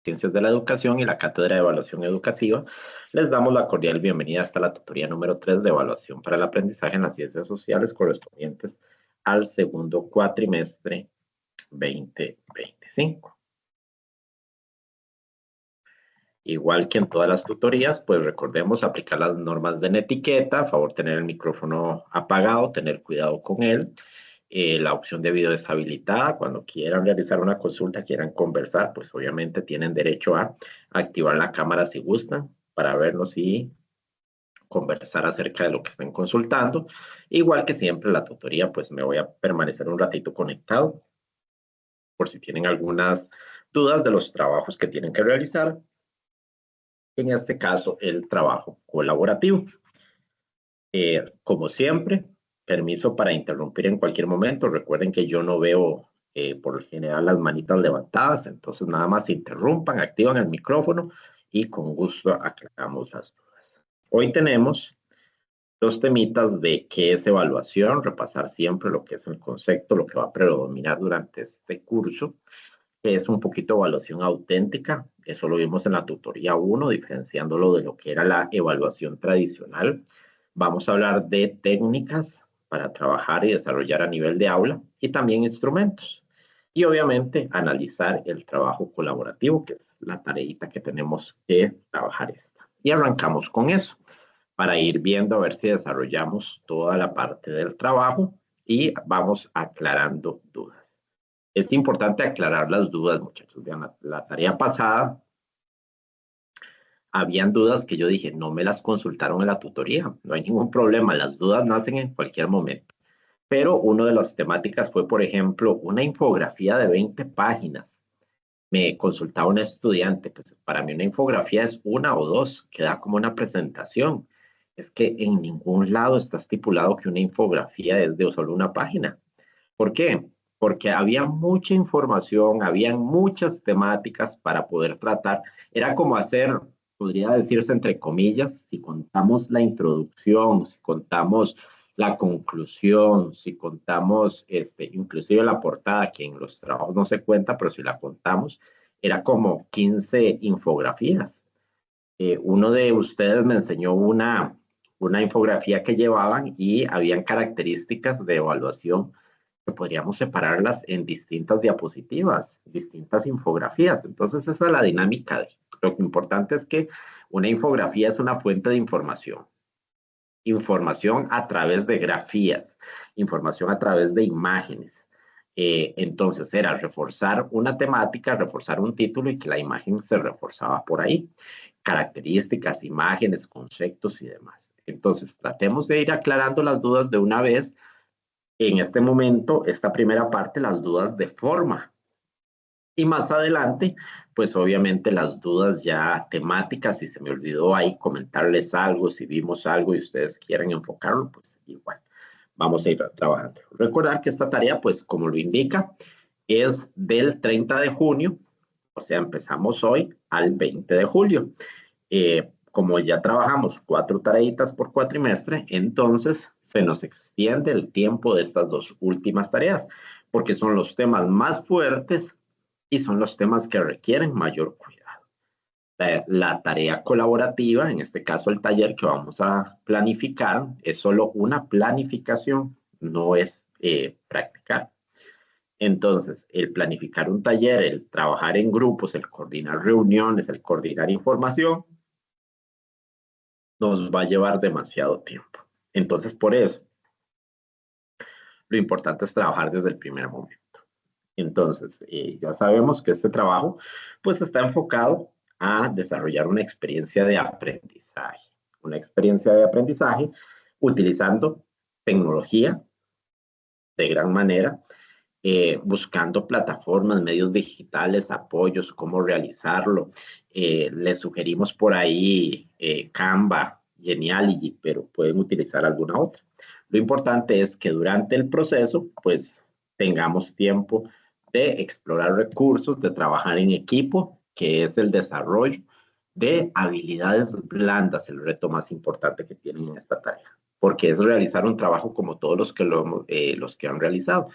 Ciencias de la Educación y la Cátedra de Evaluación Educativa, les damos la cordial bienvenida hasta la tutoría número 3 de Evaluación para el Aprendizaje en las Ciencias Sociales correspondientes al segundo cuatrimestre 2025. Igual que en todas las tutorías, pues recordemos aplicar las normas de etiqueta, a favor tener el micrófono apagado, tener cuidado con él. La opción de video deshabilitada, cuando quieran realizar una consulta, quieran conversar, pues obviamente tienen derecho a activar la cámara si gustan para vernos y conversar acerca de lo que estén consultando. Igual que siempre la tutoría, pues me voy a permanecer un ratito conectado por si tienen algunas dudas de los trabajos que tienen que realizar. En este caso, el trabajo colaborativo. Como siempre, permiso para interrumpir en cualquier momento. Recuerden que yo no veo por lo general las manitas levantadas, entonces nada más interrumpan, activan el micrófono y con gusto aclaramos las dudas. Hoy tenemos dos temitas de qué es evaluación, repasar siempre lo que es el concepto, lo que va a predominar durante este curso, que es un poquito evaluación auténtica. Eso lo vimos en la tutoría 1, diferenciándolo de lo que era la evaluación tradicional. Vamos a hablar de técnicas para trabajar y desarrollar a nivel de aula y también instrumentos. Y obviamente analizar el trabajo colaborativo, que es la tareita que tenemos que trabajar esta. Y arrancamos con eso, para ir viendo a ver si desarrollamos toda la parte del trabajo y vamos aclarando dudas. Es importante aclarar las dudas, muchachos. Vean, la tarea pasada, habían dudas que yo dije, no me las consultaron en la tutoría. No hay ningún problema, las dudas nacen en cualquier momento. Pero una de las temáticas fue, por ejemplo, una infografía de 20 páginas. Me consultaba un estudiante, pues para mí una infografía es una o dos, que da como una presentación. Es que en ningún lado está estipulado que una infografía es de solo una página. ¿Por qué? Porque había mucha información, había muchas temáticas para poder tratar. Era como hacer, podría decirse entre comillas, si contamos la introducción, si contamos la conclusión, si contamos inclusive la portada, que en los trabajos no se cuenta, pero si la contamos, era como 15 infografías. Uno de ustedes me enseñó una infografía que llevaban y habían características de evaluación que podríamos separarlas en distintas diapositivas, distintas infografías. Entonces, esa es la dinámica. Lo que importante es que una infografía es una fuente de información. Información a través de grafías, información a través de imágenes. Entonces, era reforzar una temática, reforzar un título y que la imagen se reforzaba por ahí. Características, imágenes, conceptos y demás. Entonces, tratemos de ir aclarando las dudas de una vez en este momento, esta primera parte, las dudas de forma. Y más adelante, pues obviamente las dudas ya temáticas, si se me olvidó ahí comentarles algo, si vimos algo y ustedes quieren enfocarlo, pues igual, vamos a ir trabajando. Recordar que esta tarea, pues como lo indica, es del 30 de junio, o sea, empezamos hoy al 20 de julio. Como ya trabajamos 4 tareitas por cuatrimestre, entonces se nos extiende el tiempo de estas dos últimas tareas, porque son los temas más fuertes y son los temas que requieren mayor cuidado. La tarea colaborativa, en este caso el taller que vamos a planificar, es solo una planificación, no es practicar. Entonces, el planificar un taller, el trabajar en grupos, el coordinar reuniones, el coordinar información, nos va a llevar demasiado tiempo. Entonces, por eso, lo importante es trabajar desde el primer momento. Entonces, ya sabemos que este trabajo, pues, está enfocado a desarrollar una experiencia de aprendizaje utilizando tecnología de gran manera, buscando plataformas, medios digitales, apoyos, cómo realizarlo. Les sugerimos por ahí Canva, Genially, pero pueden utilizar alguna otra. Lo importante es que durante el proceso, pues, tengamos tiempo de explorar recursos, de trabajar en equipo, que es el desarrollo de habilidades blandas, el reto más importante que tienen en esta tarea, porque es realizar un trabajo como todos los que han realizado,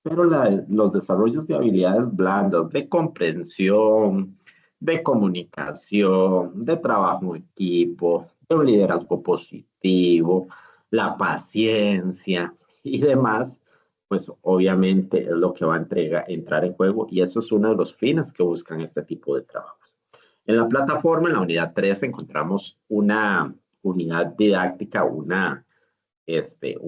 pero los desarrollos de habilidades blandas, de comprensión, de comunicación, de trabajo en equipo, de un liderazgo positivo, la paciencia y demás, pues obviamente es lo que va a entrar en juego y eso es uno de los fines que buscan este tipo de trabajos. En la plataforma, en la unidad 3, encontramos una unidad didáctica, un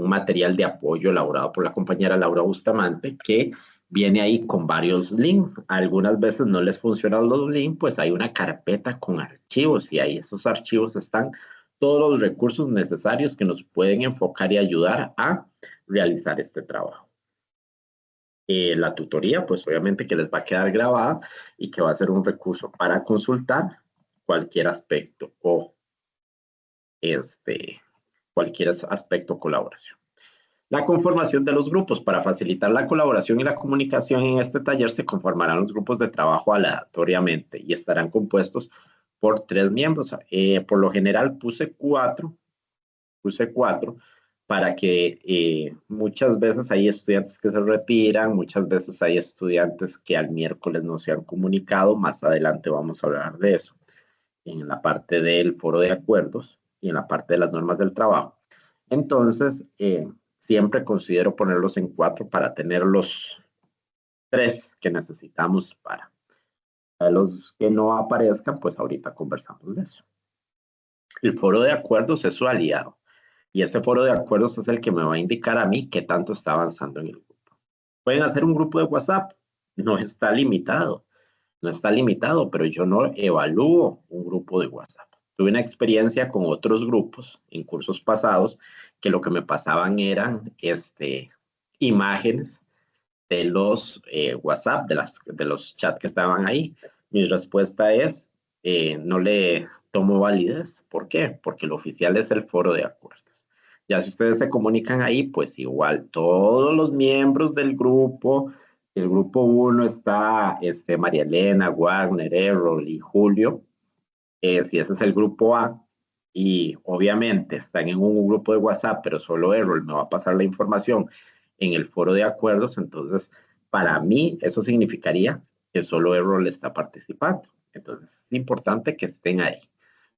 material de apoyo elaborado por la compañera Laura Bustamante que viene ahí con varios links. Algunas veces no les funcionan los links, pues hay una carpeta con archivos y ahí esos archivos están todos los recursos necesarios que nos pueden enfocar y ayudar a realizar este trabajo. La tutoría, pues obviamente que les va a quedar grabada y que va a ser un recurso para consultar cualquier aspecto o cualquier aspecto colaboración. La conformación de los grupos. Para facilitar la colaboración y la comunicación en este taller se conformarán los grupos de trabajo aleatoriamente y estarán compuestos por 3 miembros. Por lo general puse cuatro para que muchas veces hay estudiantes que se retiran, muchas veces hay estudiantes que al miércoles no se han comunicado. Más adelante vamos a hablar de eso en la parte del foro de acuerdos y en la parte de las normas del trabajo. Entonces, siempre considero ponerlos en 4 para tener los 3 que necesitamos para los que no aparezcan, pues ahorita conversamos de eso. El foro de acuerdos es su aliado y ese foro de acuerdos es el que me va a indicar a mí qué tanto está avanzando en el grupo. Pueden hacer un grupo de WhatsApp, no está limitado, pero yo no evalúo un grupo de WhatsApp. Tuve una experiencia con otros grupos en cursos pasados que lo que me pasaban eran imágenes de los WhatsApp, de los chats que estaban ahí. Mi respuesta es, no le tomo validez. ¿Por qué? Porque lo oficial es el foro de acuerdos. Ya si ustedes se comunican ahí, pues igual todos los miembros del grupo, el grupo 1 está María Elena, Wagner, Errol y Julio. Si ese es el grupo A, y obviamente están en un grupo de WhatsApp, pero solo Errol me va a pasar la información en el foro de acuerdos, entonces para mí eso significaría que solo Errol está participando. Entonces es importante que estén ahí.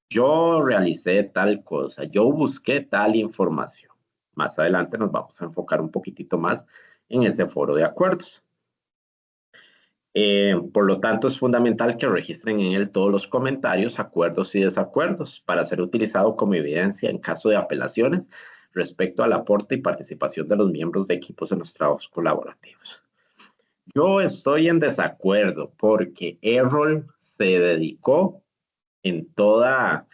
Yo realicé tal cosa, yo busqué tal información. Más adelante nos vamos a enfocar un poquitito más en ese foro de acuerdos. Por lo tanto, es fundamental que registren en él todos los comentarios, acuerdos y desacuerdos para ser utilizado como evidencia en caso de apelaciones respecto al aporte y participación de los miembros de equipos en los trabajos colaborativos. Yo estoy en desacuerdo porque Errol se dedicó en toda,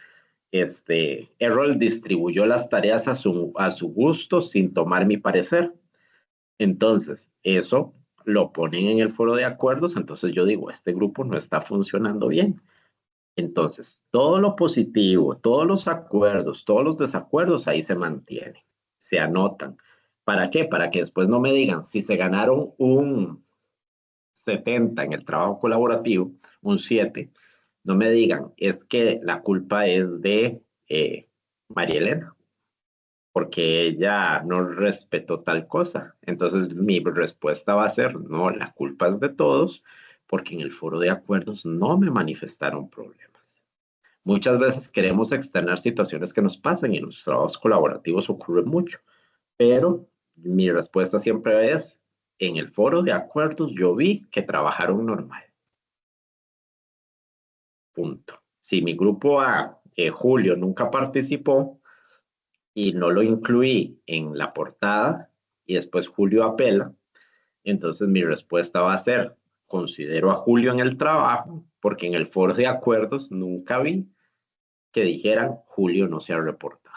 Errol distribuyó las tareas a su gusto sin tomar mi parecer. Entonces, eso lo ponen en el foro de acuerdos, entonces yo digo, este grupo no está funcionando bien. Entonces, todo lo positivo, todos los acuerdos, todos los desacuerdos ahí se mantienen, se anotan. ¿Para qué? Para que después no me digan, si se ganaron un 70 en el trabajo colaborativo, un 7, no me digan, es que la culpa es de María Elena, porque ella no respetó tal cosa. Entonces mi respuesta va a ser, no, la culpa es de todos, porque en el foro de acuerdos no me manifestaron problemas. Muchas veces queremos externar situaciones que nos pasan y en los trabajos colaborativos ocurre mucho, pero mi respuesta siempre es, en el foro de acuerdos yo vi que trabajaron normal. Punto. Si mi grupo A, Julio, nunca participó, y no lo incluí en la portada y después Julio apela, entonces mi respuesta va a ser, considero a Julio en el trabajo, porque en el foro de acuerdos nunca vi que dijeran Julio no se ha reportado.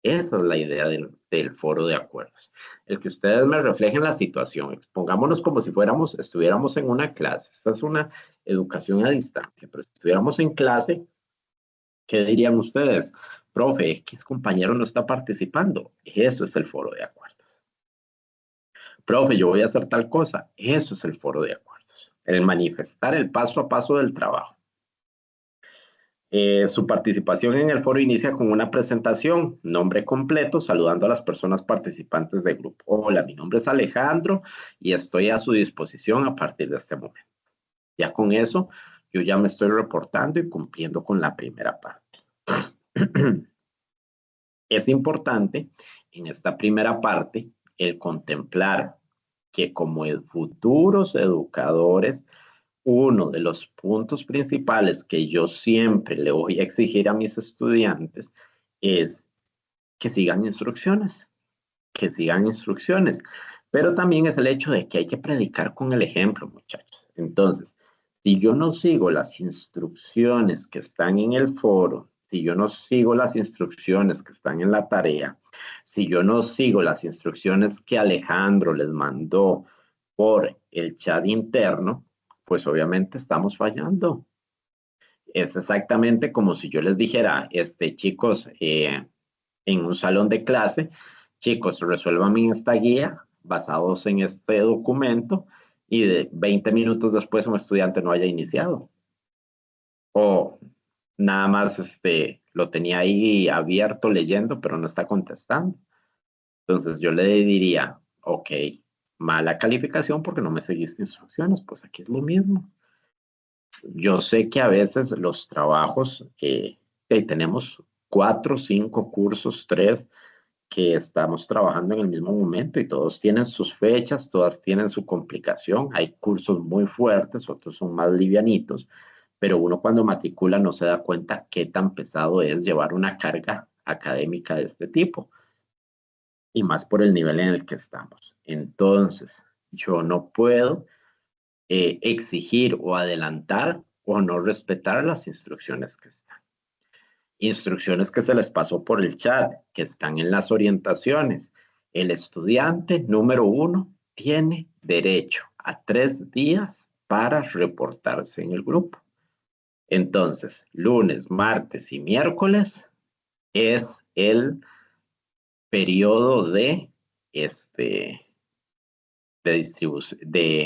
Esa es la idea del foro de acuerdos. El que ustedes me reflejen la situación. Pongámonos como si estuviéramos en una clase. Esta es una educación a distancia, pero si estuviéramos en clase, ¿qué dirían ustedes? Profe, X compañero no está participando. Eso es el foro de acuerdos. Profe, yo voy a hacer tal cosa. Eso es el foro de acuerdos. El manifestar el paso a paso del trabajo. Su participación en el foro inicia con una presentación, nombre completo, saludando a las personas participantes del grupo. Hola, mi nombre es Alejandro y estoy a su disposición a partir de este momento. Ya con eso, yo ya me estoy reportando y cumpliendo con la primera parte. Es importante en esta primera parte el contemplar que como futuros educadores, uno de los puntos principales que yo siempre le voy a exigir a mis estudiantes es que sigan instrucciones, que sigan instrucciones. Pero también es el hecho de que hay que predicar con el ejemplo, muchachos. Entonces, si yo no sigo las instrucciones que están en el foro, si yo no sigo las instrucciones que están en la tarea, si yo no sigo las instrucciones que Alejandro les mandó por el chat interno, pues obviamente estamos fallando. Es exactamente como si yo les dijera, chicos, en un salón de clase, chicos, resuelvan esta guía basados en este documento y de 20 minutos después un estudiante no haya iniciado. O nada más lo tenía ahí abierto leyendo, pero no está contestando. Entonces yo le diría, ok, mala calificación porque no me seguiste instrucciones, pues aquí es lo mismo. Yo sé que a veces los trabajos, tenemos 4, 5 cursos, 3, que estamos trabajando en el mismo momento y todos tienen sus fechas, todas tienen su complicación. Hay cursos muy fuertes, otros son más livianitos, pero uno cuando matricula no se da cuenta qué tan pesado es llevar una carga académica de este tipo y más por el nivel en el que estamos. Entonces, yo no puedo exigir o adelantar o no respetar las instrucciones que están. Instrucciones que se les pasó por el chat, que están en las orientaciones. El estudiante número 1 tiene derecho a 3 días para reportarse en el grupo. Entonces, lunes, martes y miércoles es el periodo de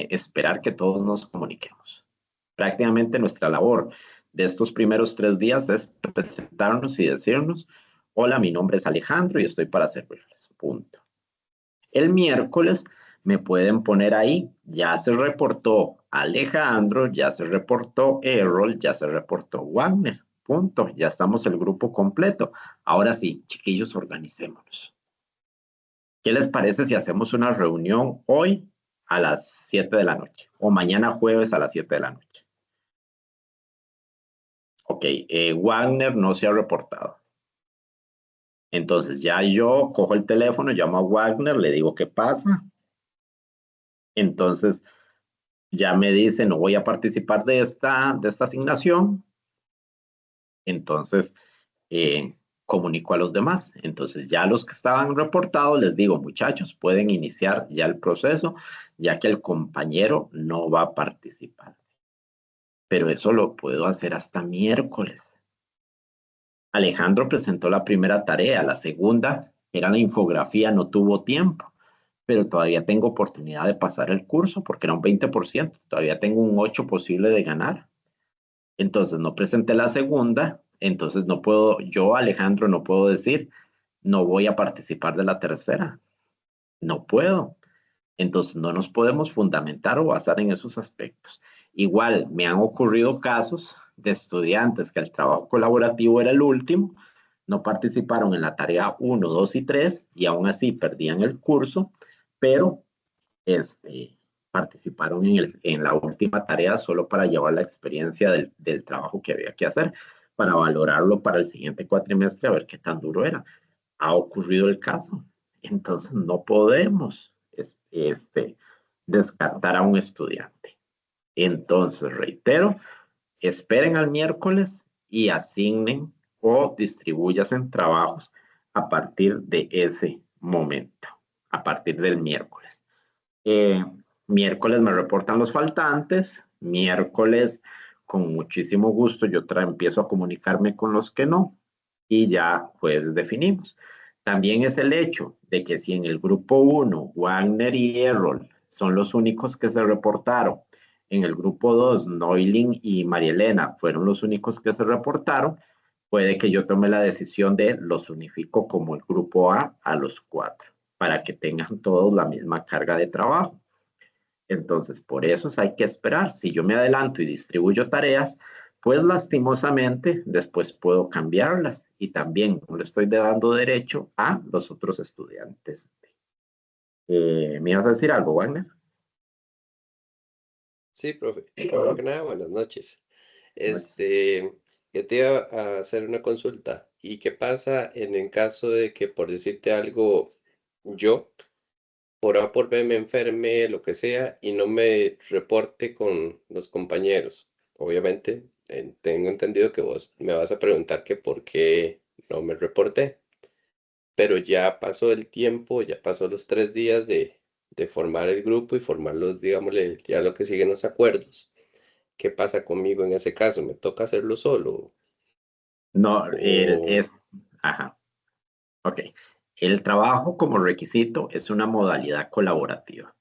esperar que todos nos comuniquemos. Prácticamente nuestra labor de estos primeros 3 días es presentarnos y decirnos, hola, mi nombre es Alejandro y estoy para servirles, punto. El miércoles me pueden poner ahí, ya se reportó Alejandro, ya se reportó Errol, ya se reportó Wagner, punto, ya estamos el grupo completo. Ahora sí, chiquillos, organicémonos. ¿Qué les parece si hacemos una reunión hoy a las 7 de la noche o mañana jueves a las 7 de la noche? Ok, Wagner no se ha reportado. Entonces ya yo cojo el teléfono, llamo a Wagner, le digo qué pasa. Entonces ya me dice no voy a participar de esta asignación. Entonces comunico a los demás. Entonces ya los que estaban reportados les digo muchachos pueden iniciar ya el proceso ya que el compañero no va a participar. Pero eso lo puedo hacer hasta miércoles. Alejandro presentó la primera tarea, la segunda era la infografía, no tuvo tiempo, pero todavía tengo oportunidad de pasar el curso porque era un 20%, todavía tengo un 8% posible de ganar. Entonces no presenté la segunda, entonces no puedo, yo Alejandro no puedo decir, no voy a participar de la tercera, no puedo. Entonces no nos podemos fundamentar o basar en esos aspectos. Igual me han ocurrido casos de estudiantes que el trabajo colaborativo era el último, no participaron en la tarea 1, 2 y 3 y aún así perdían el curso, pero participaron en la última tarea solo para llevar la experiencia del trabajo que había que hacer, para valorarlo para el siguiente cuatrimestre, a ver qué tan duro era. Ha ocurrido el caso. Entonces no podemos descartar a un estudiante. Entonces, reitero, esperen al miércoles y asignen o distribuyan trabajos a partir de ese momento, a partir del miércoles. Miércoles me reportan los faltantes, miércoles con muchísimo gusto yo empiezo a comunicarme con los que no y ya jueves definimos. También es el hecho de que si en el grupo 1 Wagner y Errol son los únicos que se reportaron, en el grupo 2 Noilin y Marielena fueron los únicos que se reportaron, puede que yo tome la decisión de los unifico como el grupo A los 4 para que tengan todos la misma carga de trabajo. Entonces, por eso hay que esperar. Si yo me adelanto y distribuyo tareas, pues lastimosamente después puedo cambiarlas y también no le estoy dando derecho a los otros estudiantes. ¿Me ibas a decir algo, Wagner? Sí, profe. Primero que nada, buenas noches. Noches. Yo te iba a hacer una consulta. ¿Y qué pasa en el caso de que, por decirte algo, yo, por A por B, me enferme, lo que sea, y no me reporte con los compañeros? Obviamente, tengo entendido que vos me vas a preguntar que por qué no me reporté, pero ya pasó el tiempo, ya pasó los 3 días de formar el grupo y formarlos, digámosle, ya lo que siguen los acuerdos. ¿Qué pasa conmigo en ese caso? ¿Me toca hacerlo solo? No, O, ajá, ok. El trabajo como requisito es una modalidad colaborativa.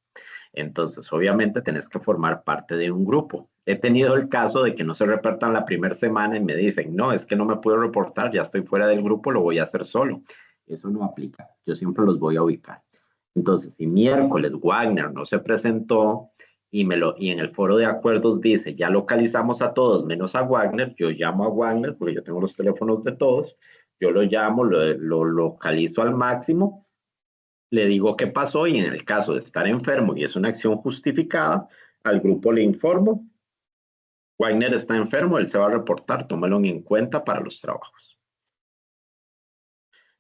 Entonces, obviamente, tenés que formar parte de un grupo. He tenido el caso de que no se reportan la primera semana y me dicen, no, es que no me puedo reportar, ya estoy fuera del grupo, lo voy a hacer solo. Eso no aplica. Yo siempre los voy a ubicar. Entonces, si miércoles Wagner no se presentó y en el foro de acuerdos dice, ya localizamos a todos menos a Wagner, yo llamo a Wagner porque yo tengo los teléfonos de todos, yo lo llamo, lo localizo al máximo, le digo qué pasó y en el caso de estar enfermo y es una acción justificada, al grupo le informo, Wagner está enfermo, él se va a reportar, tómalo en cuenta para los trabajos.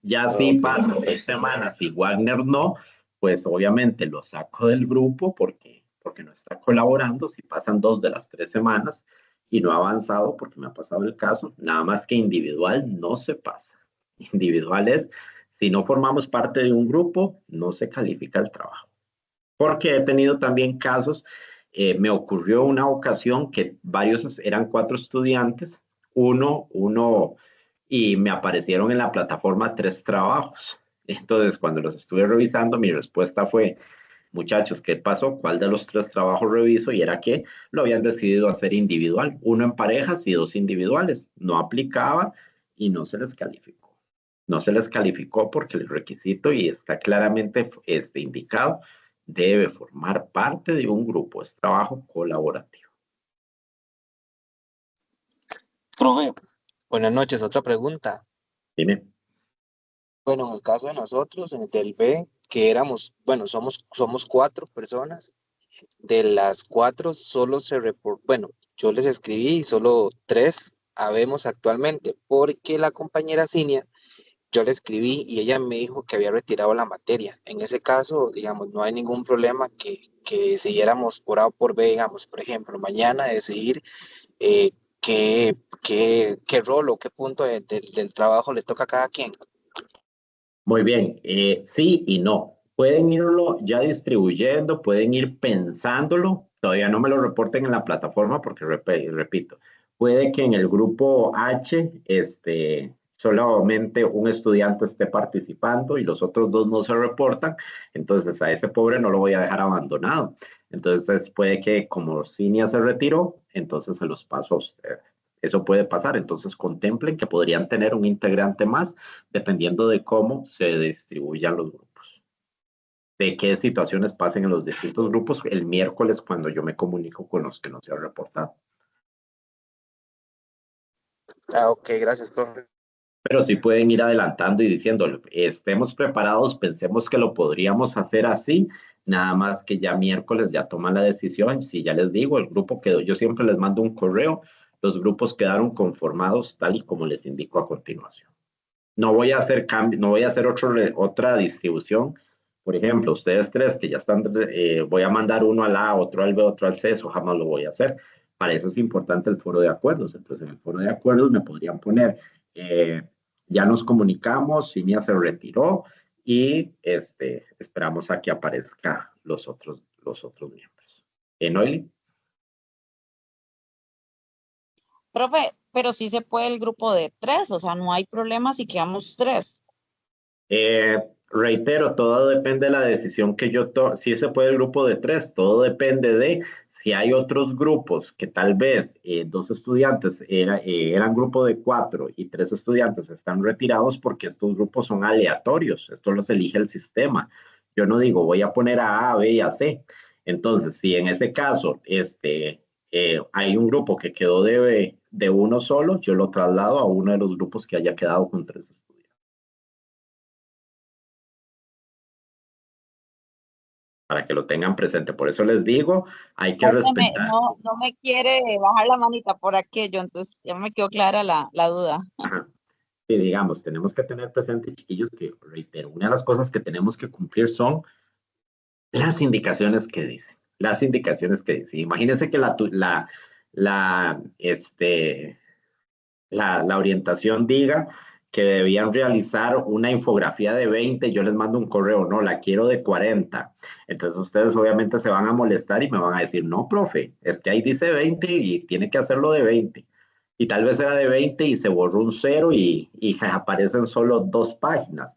Ya si ok, pasa 2 semanas perfecto. y Wagner no, pues obviamente lo saco del grupo porque no está colaborando. Si pasan 2 de las 3 semanas y no ha avanzado, porque me ha pasado el caso, nada más que individual no se pasa. Individual es, si no formamos parte de un grupo, no se califica el trabajo. Porque he tenido también casos, me ocurrió una ocasión que eran 4 estudiantes, y me aparecieron en la plataforma 3 trabajos. Entonces, cuando los estuve revisando, mi respuesta fue, muchachos, ¿qué pasó? ¿Cuál de los 3 trabajos reviso? Y era que lo habían decidido hacer individual, uno en parejas y 2 individuales. No aplicaba y no se les calificó. No se les calificó porque el requisito, y está claramente indicado, debe formar parte de un grupo, es trabajo colaborativo. Profe, buenas noches. Otra pregunta. Dime. Bueno, en el caso de nosotros, en el del B, que éramos, bueno, somos 4 personas. De las 4, solo se reportó, bueno, yo les escribí y solo 3 habemos actualmente, porque la compañera Cinia, yo le escribí y ella me dijo que había retirado la materia. En ese caso, digamos, no hay ningún problema que siguiéramos por A o por B, digamos, por ejemplo, mañana decidir eh, qué rol o qué punto del trabajo le toca a cada quien. Muy bien, sí y no. Pueden irlo ya distribuyendo, pueden ir pensándolo. Todavía no me lo reporten en la plataforma porque, repito, puede que en el grupo H solamente un estudiante esté participando y los otros 2 no se reportan. Entonces a ese pobre no lo voy a dejar abandonado. Entonces puede que como Cinia se retiró, entonces se los paso a ustedes. Eso puede pasar. Entonces contemplen que podrían tener un integrante más dependiendo de cómo se distribuyan los grupos, de qué situaciones pasen en los distintos grupos el miércoles cuando yo me comunico con los que no se han reportado. Ah, ok, gracias, profe. Pero sí pueden ir adelantando y diciendo, estemos preparados, pensemos que lo podríamos hacer así, nada más que ya miércoles ya toman la decisión. Si ya les digo, el grupo quedó, yo siempre les mando un correo, los grupos quedaron conformados tal y como les indico a continuación. No voy a hacer cambio, no voy a hacer otra distribución. Por ejemplo, ustedes 3 que ya están, voy a mandar uno al A, otro al B, otro al C, eso jamás lo voy a hacer. Para eso es importante el foro de acuerdos. Entonces, en el foro de acuerdos me podrían poner, eh, ya nos comunicamos, Cinia se retiró y esperamos a que aparezca los otros miembros. Noeli. Profe, pero sí se puede el grupo de 3, o sea, no hay problema si quedamos 3. Reitero, todo depende de la decisión que yo tome. Si se puede el grupo de 3, todo depende de si hay otros grupos que tal vez 2 estudiantes eran grupo de 4 y 3 estudiantes están retirados porque estos grupos son aleatorios. Esto los elige el sistema. Yo no digo voy a poner a A, B y a C. Entonces, si en ese caso hay un grupo que quedó de uno solo, yo lo traslado a uno de los grupos que haya quedado con 3 estudiantes. Para que lo tengan presente. Por eso les digo, hay que respetar. No me quiere bajar la manita por aquello, entonces ya me quedó clara la duda. Ajá. Sí, digamos, tenemos que tener presente, chiquillos, que, reitero, una de las cosas que tenemos que cumplir son las indicaciones que dice. Las indicaciones que dice. Imagínense que la orientación diga que debían realizar una infografía de 20, yo les mando un correo, no, la quiero de 40. Entonces ustedes obviamente se van a molestar y me van a decir, no, profe, es que ahí dice 20 y tiene que hacerlo de 20. Y tal vez era de 20 y se borró un 0 y aparecen solo 2 páginas.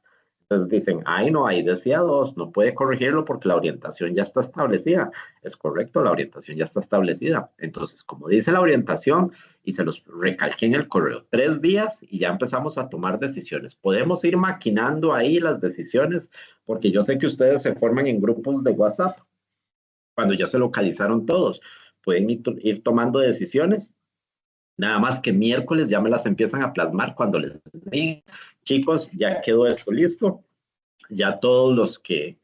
Entonces dicen, ay no, ahí decía 2, no puede corregirlo porque la orientación ya está establecida. Es correcto, la orientación ya está establecida. Entonces, como dice la orientación, y se los recalqué en el correo, 3 días y ya empezamos a tomar decisiones. Podemos ir maquinando ahí las decisiones, porque yo sé que ustedes se forman en grupos de WhatsApp, cuando ya se localizaron todos. Pueden ir tomando decisiones. Nada más que miércoles ya me las empiezan a plasmar cuando les digan, chicos, ya quedó esto listo, ya todos los que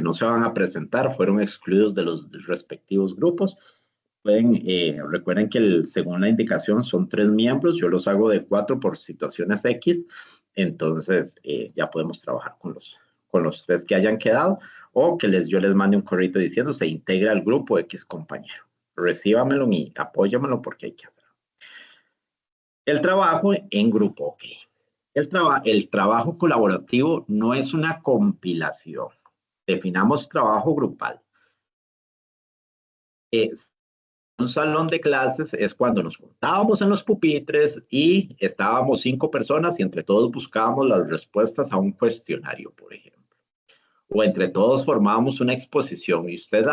no se van a presentar fueron excluidos de los respectivos grupos. Recuerden que según la indicación son 3 miembros, yo los hago de 4 por situaciones X, entonces ya podemos trabajar con los 3 que hayan quedado, o que yo les mande un correo diciendo se integra al grupo X compañero. Recíbamelo y apóyamelo porque hay que hacerlo. El trabajo en grupo, ok. El trabajo colaborativo no es una compilación. Definamos trabajo grupal. Un salón de clases es cuando nos juntábamos en los pupitres y estábamos 5 personas y entre todos buscábamos las respuestas a un cuestionario, por ejemplo. O entre todos formábamos una exposición y usted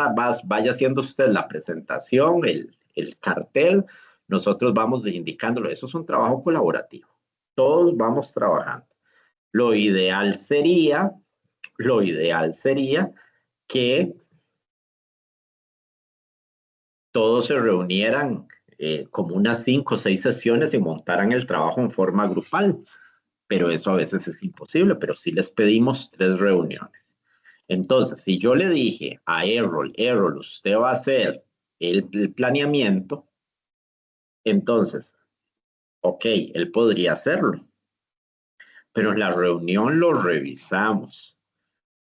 vaya haciendo usted la presentación, el cartel, nosotros vamos indicándolo. Eso es un trabajo colaborativo. Todos vamos trabajando. Lo ideal sería que todos se reunieran como unas 5 o 6 sesiones y montaran el trabajo en forma grupal, pero eso a veces es imposible, pero sí les pedimos 3 reuniones. Entonces, si yo le dije a Errol, usted va a hacer el planeamiento, entonces, ok, él podría hacerlo, pero en la reunión lo revisamos.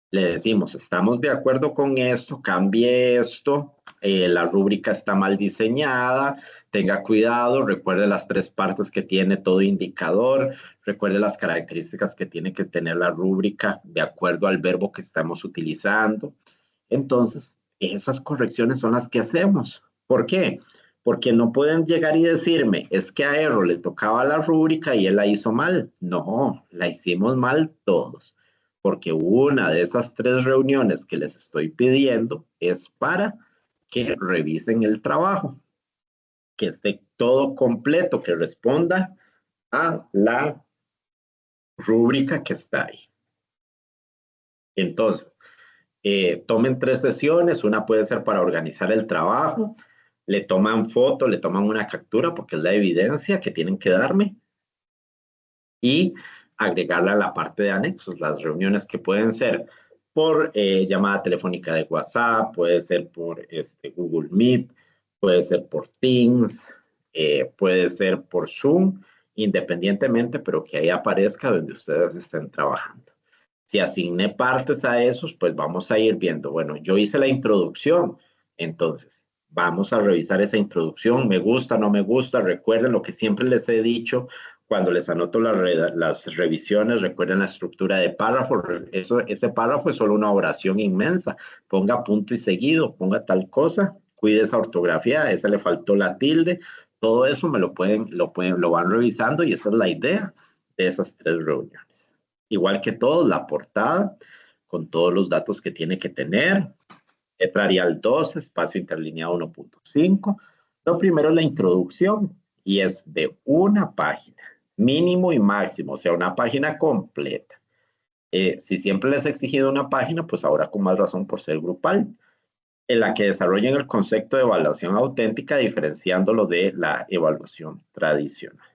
Le decimos, estamos de acuerdo con esto, cambie esto, la rúbrica está mal diseñada, tenga cuidado, recuerde las 3 partes que tiene todo indicador, recuerde las características que tiene que tener la rúbrica de acuerdo al verbo que estamos utilizando. Entonces, esas correcciones son las que hacemos. ¿Por qué? Porque no pueden llegar y decirme, es que a Errol le tocaba la rúbrica y él la hizo mal. No, la hicimos mal todos. Porque una de esas 3 reuniones que les estoy pidiendo es para que revisen el trabajo, que esté todo completo, que responda a la rúbrica que está ahí. Entonces, tomen 3 sesiones, una puede ser para organizar el trabajo, le toman foto, le toman una captura porque es la evidencia que tienen que darme y agregarla a la parte de anexos, las reuniones que pueden ser por llamada telefónica de WhatsApp, puede ser por Google Meet, puede ser por Teams, puede ser por Zoom, independientemente, pero que ahí aparezca donde ustedes estén trabajando. Si asigné partes a esos, pues vamos a ir viendo, bueno, yo hice la introducción, entonces vamos a revisar esa introducción, me gusta, no me gusta, recuerden lo que siempre les he dicho, cuando les anoto las revisiones, recuerden la estructura de párrafo, ese párrafo es solo una oración inmensa, ponga punto y seguido, ponga tal cosa, cuide esa ortografía, a ese le faltó la tilde, todo eso lo van revisando y esa es la idea de esas 3 reuniones. Igual que todos, la portada, con todos los datos que tiene que tener, letra Arial 2, espacio interlineado 1.5. Lo primero es la introducción y es de una página, mínimo y máximo, o sea, una página completa. Si siempre les he exigido una página, pues ahora con más razón por ser grupal, en la que desarrollen el concepto de evaluación auténtica, diferenciándolo de la evaluación tradicional.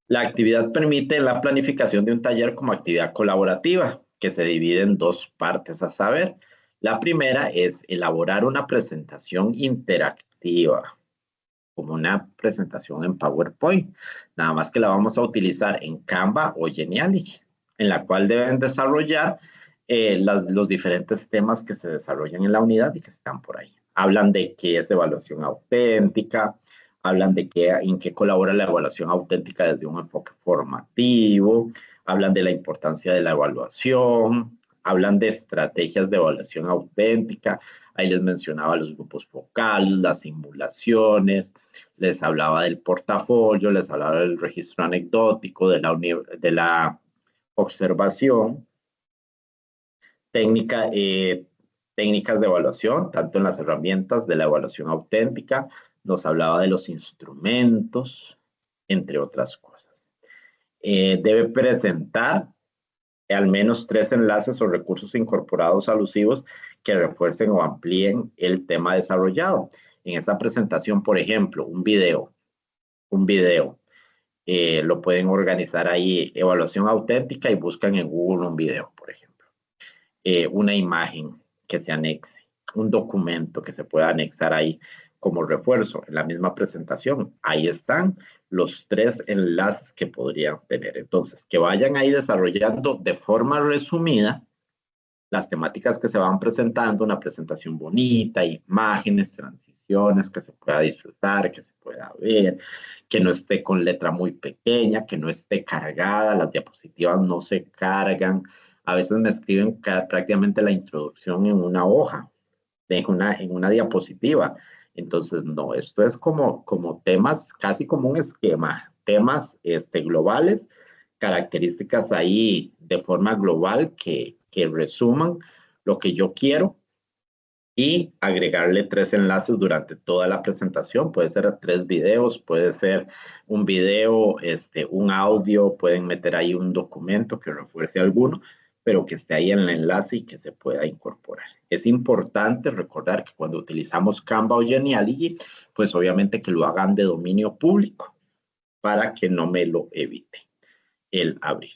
La actividad permite la planificación de un taller como actividad colaborativa, que se divide en dos partes a saber. La primera es elaborar una presentación interactiva, como una presentación en PowerPoint, nada más que la vamos a utilizar en Canva o Genially, en la cual deben desarrollar los diferentes temas que se desarrollan en la unidad y que están por ahí. Hablan de qué es evaluación auténtica, hablan de en qué colabora la evaluación auténtica desde un enfoque formativo, hablan de la importancia de la evaluación, hablan de estrategias de evaluación auténtica. Ahí les mencionaba los grupos focales, las simulaciones, les hablaba del portafolio, les hablaba del registro anecdótico, de la observación, técnicas de evaluación, tanto en las herramientas de la evaluación auténtica, nos hablaba de los instrumentos, entre otras cosas. Debe presentar al menos 3 enlaces o recursos incorporados alusivos que refuercen o amplíen el tema desarrollado. En esta presentación, por ejemplo, un video, lo pueden organizar ahí, evaluación auténtica, y buscan en Google un video, por ejemplo. Una imagen que se anexe, un documento que se pueda anexar ahí como refuerzo en la misma presentación. Ahí están los 3 enlaces que podrían tener. Entonces, que vayan ahí desarrollando de forma resumida las temáticas que se van presentando, una presentación bonita, imágenes, transiciones, que se pueda disfrutar, que se pueda ver, que no esté con letra muy pequeña, que no esté cargada, las diapositivas no se cargan. A veces me escriben prácticamente la introducción en una hoja, en una diapositiva. Entonces, no, esto es como temas, casi como un esquema, temas globales, características ahí de forma global que resuman lo que yo quiero, y agregarle 3 enlaces durante toda la presentación. Puede ser 3 videos, puede ser un video, un audio, pueden meter ahí un documento que refuerce alguno, pero que esté ahí en el enlace y que se pueda incorporar. Es importante recordar que cuando utilizamos Canva o Genially, pues obviamente que lo hagan de dominio público para que no me lo evite el abrir.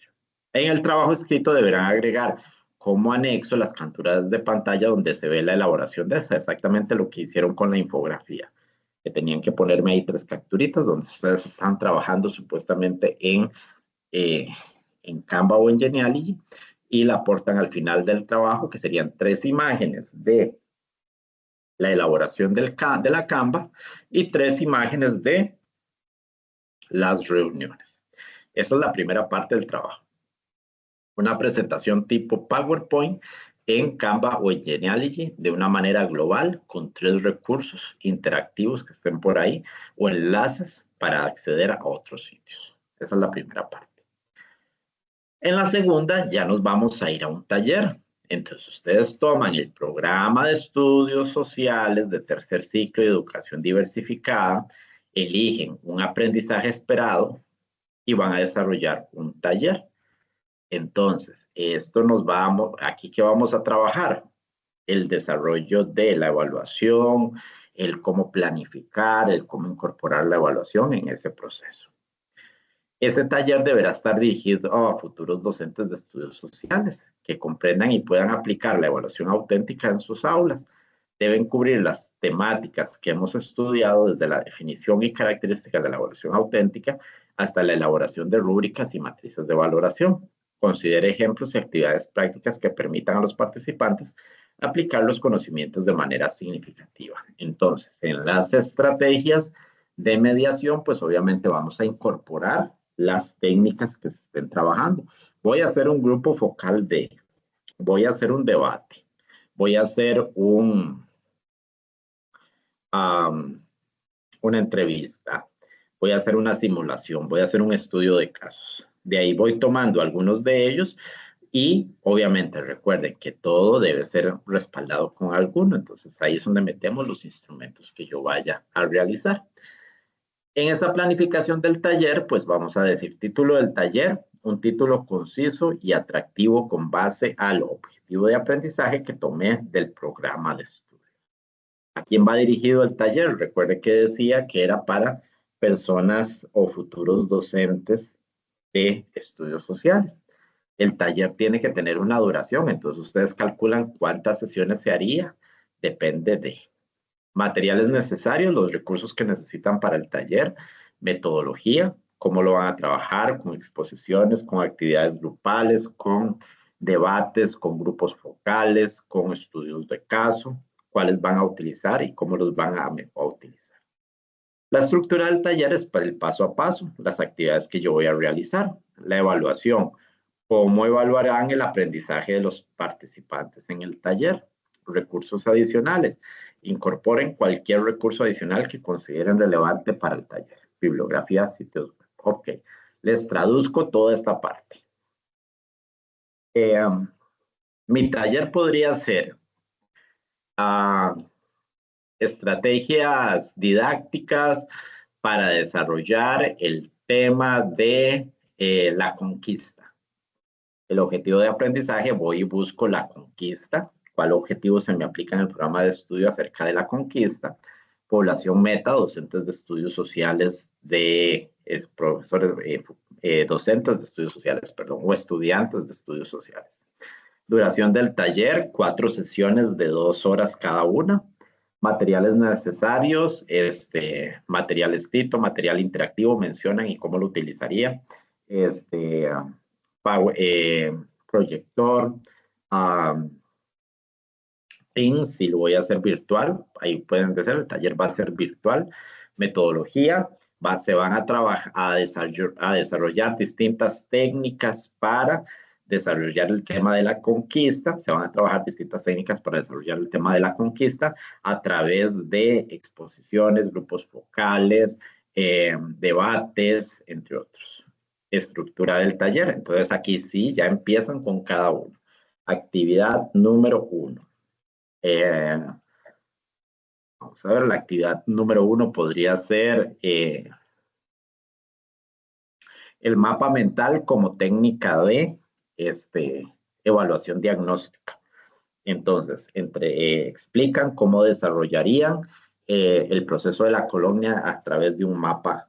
En el trabajo escrito deberán agregar como anexo las capturas de pantalla donde se ve la elaboración de esa, exactamente lo que hicieron con la infografía, que tenían que ponerme ahí 3 capturitas donde ustedes están trabajando supuestamente en Canva o en Genially, y la aportan al final del trabajo, que serían 3 imágenes de la elaboración de la Canva y 3 imágenes de las reuniones. Esa es la primera parte del trabajo. Una presentación tipo PowerPoint en Canva o en Genially de una manera global, con 3 recursos interactivos que estén por ahí o enlaces para acceder a otros sitios. Esa es la primera parte. En la segunda ya nos vamos a ir a un taller. Entonces ustedes toman el programa de estudios sociales de tercer ciclo de educación diversificada, eligen un aprendizaje esperado y van a desarrollar un taller. Entonces, aquí que vamos a trabajar, el desarrollo de la evaluación, el cómo planificar, el cómo incorporar la evaluación en ese proceso. Este taller deberá estar dirigido a futuros docentes de estudios sociales que comprendan y puedan aplicar la evaluación auténtica en sus aulas. Deben cubrir las temáticas que hemos estudiado desde la definición y características de la evaluación auténtica hasta la elaboración de rúbricas y matrices de valoración. Considere ejemplos y actividades prácticas que permitan a los participantes aplicar los conocimientos de manera significativa. Entonces, en las estrategias de mediación, pues obviamente vamos a incorporar las técnicas que se estén trabajando. Voy a hacer un grupo focal voy a hacer un debate, voy a hacer una entrevista, voy a hacer una simulación, voy a hacer un estudio de casos. De ahí voy tomando algunos de ellos y obviamente recuerden que todo debe ser respaldado con alguno. Entonces ahí es donde metemos los instrumentos que yo vaya a realizar. En esa planificación del taller, pues vamos a decir título del taller, un título conciso y atractivo con base al objetivo de aprendizaje que tomé del programa de estudio. ¿A quién va dirigido el taller? Recuerde que decía que era para personas o futuros docentes de estudios sociales. El taller tiene que tener una duración, entonces ustedes calculan cuántas sesiones se haría, depende de materiales necesarios, los recursos que necesitan para el taller, metodología, cómo lo van a trabajar, con exposiciones, con actividades grupales, con debates, con grupos focales, con estudios de caso, cuáles van a utilizar y cómo los van a utilizar. La estructura del taller es para el paso a paso, las actividades que yo voy a realizar, la evaluación, cómo evaluarán el aprendizaje de los participantes en el taller, recursos adicionales, incorporen cualquier recurso adicional que consideren relevante para el taller, bibliografía, sitios web. Ok, les traduzco toda esta parte. Mi taller podría ser estrategias didácticas para desarrollar el tema de la conquista. El objetivo de aprendizaje, voy y busco la conquista. ¿Cuál objetivo se me aplica en el programa de estudio acerca de la conquista? Población meta, docentes de estudios sociales, profesores, docentes de estudios sociales, perdón, o estudiantes de estudios sociales. Duración del taller, 4 sesiones de 2 horas cada una. Materiales necesarios, material escrito, material interactivo, mencionan y cómo lo utilizaría. Proyector, Teams, si lo voy a hacer virtual, ahí pueden ver, el taller va a ser virtual. Metodología, se van a trabajar a desarrollar distintas técnicas para desarrollar el tema de la conquista, se van a trabajar distintas técnicas para desarrollar el tema de la conquista a través de exposiciones, grupos focales, debates, entre otros. Estructura del taller, entonces aquí sí, ya empiezan con cada uno. Actividad número 1. Vamos a ver, la actividad número 1 podría ser el mapa mental como técnica de evaluación diagnóstica. Entonces, explican cómo desarrollarían el proceso de la colonia a través de un mapa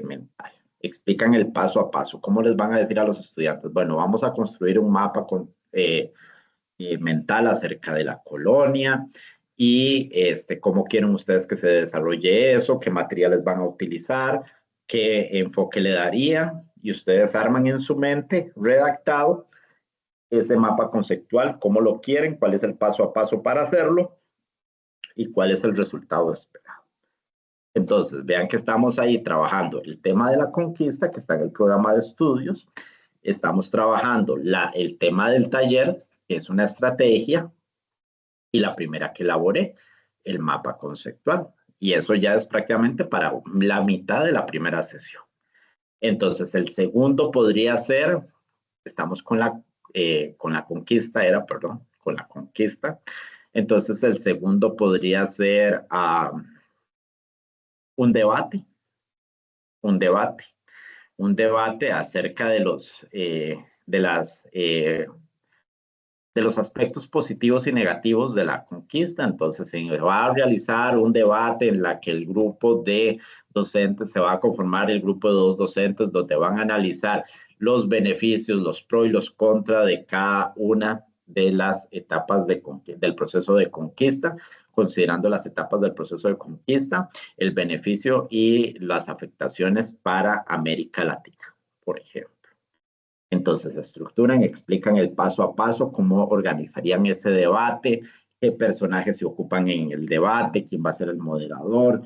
mental. Explican el paso a paso. ¿Cómo les van a decir a los estudiantes? Bueno, vamos a construir un mapa mental acerca de la colonia y cómo quieren ustedes que se desarrolle eso, qué materiales van a utilizar, qué enfoque le darían, y ustedes arman en su mente redactado ese mapa conceptual, cómo lo quieren, cuál es el paso a paso para hacerlo y cuál es el resultado esperado. Entonces, vean que estamos ahí trabajando el tema de la conquista, que está en el programa de estudios. Estamos trabajando el tema del taller, que es una estrategia, y la primera que elaboré, el mapa conceptual. Y eso ya es prácticamente para la mitad de la primera sesión. Entonces, el segundo podría ser, estamos con la conquista, con la conquista. Entonces, el segundo podría ser un debate acerca de los aspectos positivos y negativos de la conquista. Entonces, se va a realizar un debate en la que el grupo de docentes se va a conformar, el grupo de 2 docentes, donde van a analizar los beneficios, los pros y los contras de cada una de las etapas del proceso de conquista, considerando las etapas del proceso de conquista, el beneficio y las afectaciones para América Latina, por ejemplo. Entonces, estructuran, explican el paso a paso, cómo organizarían ese debate, qué personajes se ocupan en el debate, quién va a ser el moderador,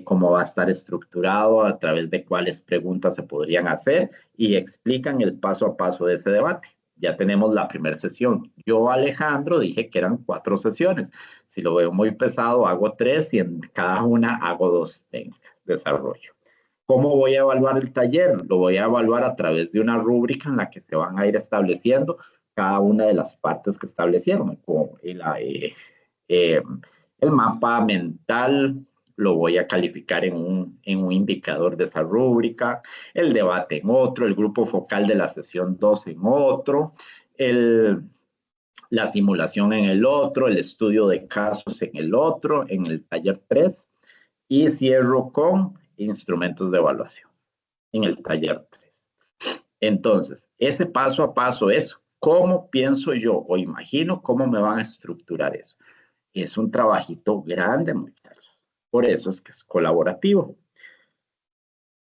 cómo va a estar estructurado, a través de cuáles preguntas se podrían hacer, y explican el paso a paso de ese debate. Ya tenemos la primera sesión. Yo, Alejandro, dije que eran 4 sesiones. Si lo veo muy pesado, hago 3 y en cada una hago 2 técnicas de desarrollo. ¿Cómo voy a evaluar el taller? Lo voy a evaluar a través de una rúbrica en la que se van a ir estableciendo cada una de las partes que establecieron, como el mapa mental, lo voy a calificar en un indicador de esa rúbrica, el debate en otro, el grupo focal de la sesión 2 en otro, la simulación en el otro, el estudio de casos en el otro, en el taller 3, y cierro con instrumentos de evaluación en el taller 3. Entonces, ese paso a paso es cómo pienso yo o imagino cómo me van a estructurar eso. Es un trabajito grande, muchachos. Por eso es que es colaborativo.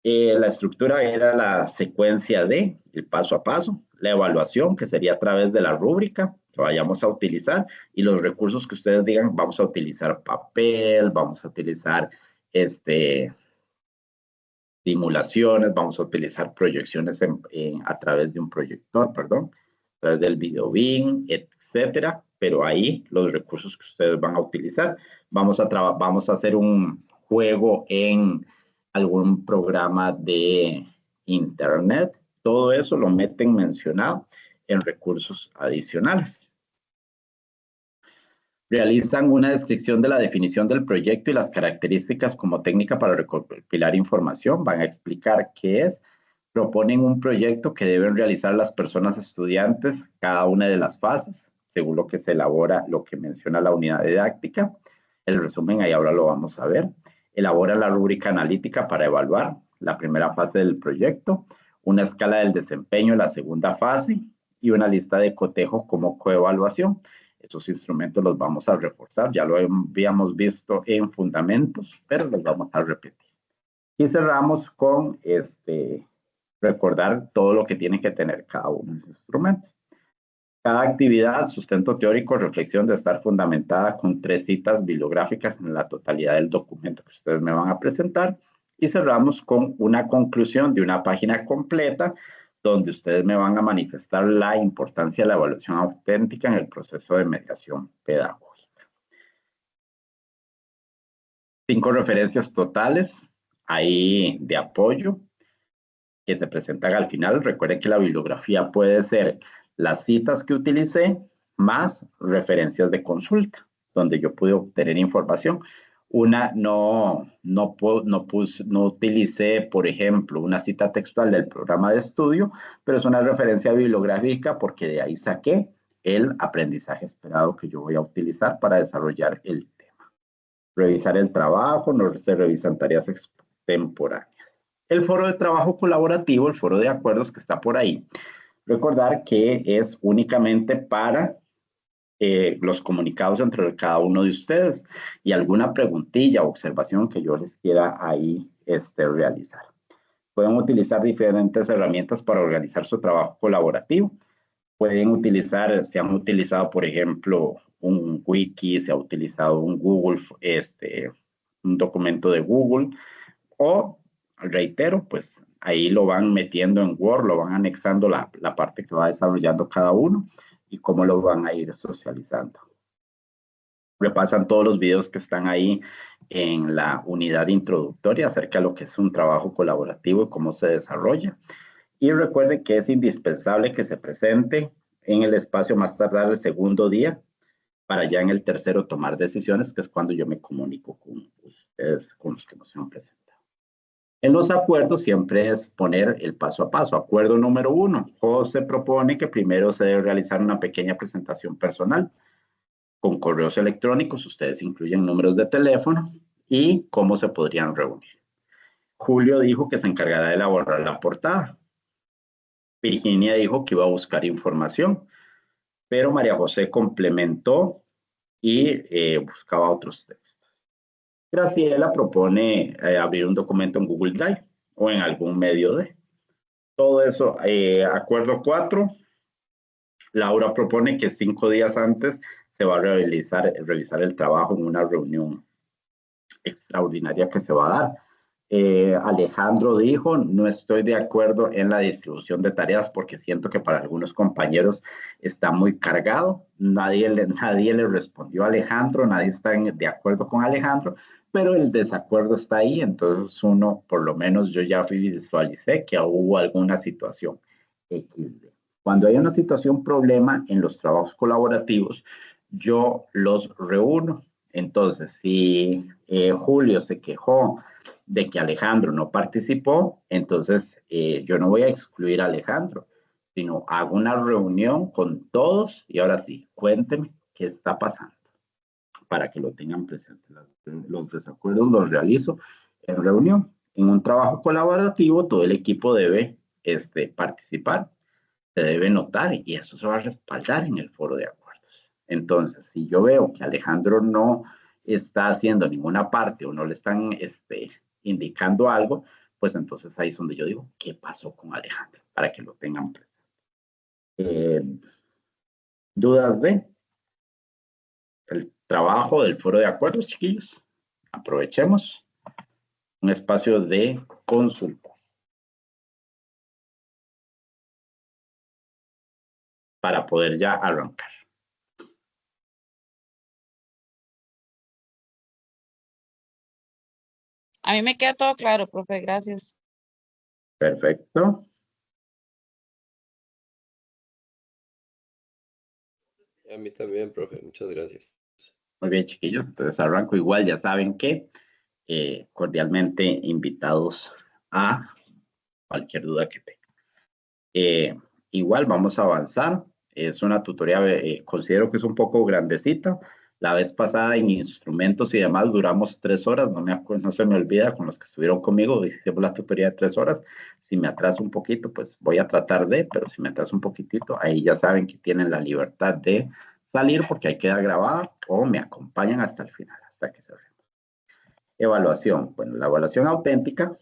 La estructura era la secuencia de el paso a paso, la evaluación, que sería a través de la rúbrica que vayamos a utilizar, y los recursos que ustedes digan, vamos a utilizar papel, vamos a utilizar simulaciones, vamos a utilizar proyecciones a través de un proyector, perdón, a través del video BIM, etcétera, pero ahí los recursos que ustedes van a utilizar, vamos a hacer un juego en algún programa de internet, todo eso lo meten mencionado en recursos adicionales. Realizan una descripción de la definición del proyecto y las características como técnica para recopilar información. Van a explicar qué es. Proponen un proyecto que deben realizar las personas estudiantes, cada una de las fases, según lo que se elabora, lo que menciona la unidad didáctica. El resumen ahí ahora lo vamos a ver. Elabora la rúbrica analítica para evaluar la primera fase del proyecto, una escala del desempeño en la segunda fase y una lista de cotejo como coevaluación. Esos instrumentos los vamos a reforzar, ya lo habíamos visto en fundamentos, pero los vamos a repetir. Y cerramos con recordar todo lo que tiene que tener cada uno de los instrumentos. Cada actividad, sustento teórico, reflexión, de estar fundamentada con 3 citas bibliográficas en la totalidad del documento que ustedes me van a presentar. Y cerramos con una conclusión de una página completa donde ustedes me van a manifestar la importancia de la evaluación auténtica en el proceso de mediación pedagógica. 5 referencias totales ahí de apoyo que se presentan al final. Recuerden que la bibliografía puede ser las citas que utilicé más referencias de consulta, donde yo pude obtener información. Una no utilicé, por ejemplo, una cita textual del programa de estudio, pero es una referencia bibliográfica porque de ahí saqué el aprendizaje esperado que yo voy a utilizar para desarrollar el tema. Revisar el trabajo, no se revisan tareas extemporáneas. El foro de trabajo colaborativo, el foro de acuerdos que está por ahí, recordar que es únicamente para los comunicados entre cada uno de ustedes y alguna preguntilla o observación que yo les quiera ahí realizar. Pueden utilizar diferentes herramientas para organizar su trabajo colaborativo. Pueden utilizar, se han utilizado, por ejemplo, un wiki, se ha utilizado un Google, un documento de Google, o, reitero, pues ahí lo van metiendo en Word, lo van anexando la parte que va desarrollando cada uno y cómo lo van a ir socializando. Repasan todos los videos que están ahí en la unidad introductoria acerca de lo que es un trabajo colaborativo y cómo se desarrolla. Y recuerden que es indispensable que se presente en el espacio más tardar el segundo día para ya en el tercero tomar decisiones, que es cuando yo me comunico con ustedes, con los que nos han presentado. En los acuerdos siempre es poner el paso a paso. Acuerdo número 1. José propone que primero se debe realizar una pequeña presentación personal con correos electrónicos. Ustedes incluyen números de teléfono y cómo se podrían reunir. Julio dijo que se encargará de elaborar la portada. Virginia dijo que iba a buscar información, pero María José complementó y buscaba otros textos. Graciela propone abrir un documento en Google Drive o en algún medio de. Todo eso, acuerdo 4. Laura propone que 5 días antes se va a revisar el trabajo en una reunión extraordinaria que se va a dar. Alejandro dijo, no estoy de acuerdo en la distribución de tareas porque siento que para algunos compañeros está muy cargado. Nadie le respondió a Alejandro, nadie está de acuerdo con Alejandro, pero el desacuerdo está ahí, entonces uno, por lo menos yo ya visualicé que hubo alguna situación XD. Cuando hay una situación problema en los trabajos colaborativos, yo los reúno Entonces, si Julio se quejó de que Alejandro no participó, entonces yo no voy a excluir a Alejandro, sino hago una reunión con todos y ahora sí, cuénteme qué está pasando para que lo tengan presente. Los desacuerdos los realizo en reunión. En un trabajo colaborativo, todo el equipo debe participar, se debe notar y eso se va a respaldar en el foro de acuerdos. Entonces, si yo veo que Alejandro no está haciendo ninguna parte o no le están indicando algo, pues entonces ahí es donde yo digo, ¿qué pasó con Alejandro? Para que lo tengan presente. ¿Dudas de el trabajo del foro de acuerdos, chiquillos? Aprovechemos un espacio de consulta para poder ya arrancar. A mí me queda todo claro, profe, gracias. Perfecto. A mí también, profe, muchas gracias. Muy bien, chiquillos. Entonces arranco igual, ya saben que cordialmente invitados a cualquier duda que tengan. Igual vamos a avanzar. Es una tutoría, considero que es un poco grandecita. La vez pasada en instrumentos y demás duramos 3 horas, no se me olvida con los que estuvieron conmigo, hicimos la tutoría de 3 horas. Si me atraso un poquito, pues voy a tratar pero si me atraso un poquitito, ahí ya saben que tienen la libertad de salir porque ahí queda grabada o me acompañan hasta el final, hasta que cerremos. Evaluación. Bueno, la evaluación auténtica,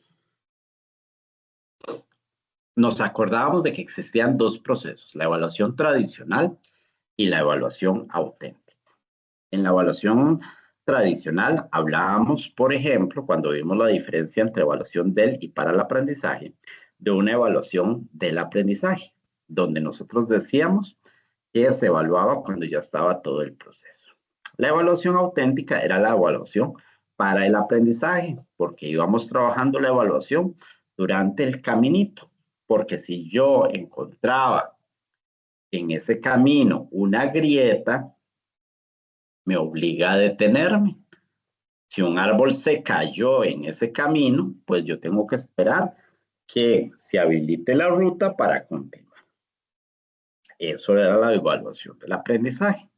nos acordábamos de que existían 2 procesos, la evaluación tradicional y la evaluación auténtica. En la evaluación tradicional hablábamos, por ejemplo, cuando vimos la diferencia entre evaluación del y para el aprendizaje, de una evaluación del aprendizaje, donde nosotros decíamos que se evaluaba cuando ya estaba todo el proceso. La evaluación auténtica era la evaluación para el aprendizaje, porque íbamos trabajando la evaluación durante el caminito, porque si yo encontraba en ese camino una grieta, me obliga a detenerme. Si un árbol se cayó en ese camino, pues yo tengo que esperar que se habilite la ruta para continuar. Eso era la evaluación del aprendizaje.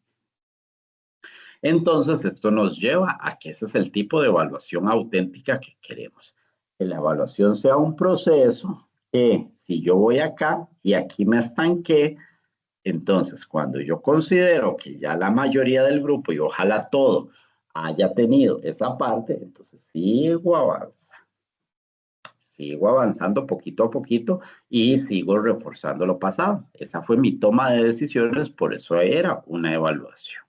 Entonces, esto nos lleva a que ese es el tipo de evaluación auténtica que queremos. Que la evaluación sea un proceso que si yo voy acá y aquí me estanqué, entonces cuando yo considero que ya la mayoría del grupo y ojalá todo haya tenido esa parte, entonces sigo avanzando poquito a poquito y sigo reforzando lo pasado. Esa fue mi toma de decisiones, por eso era una evaluación.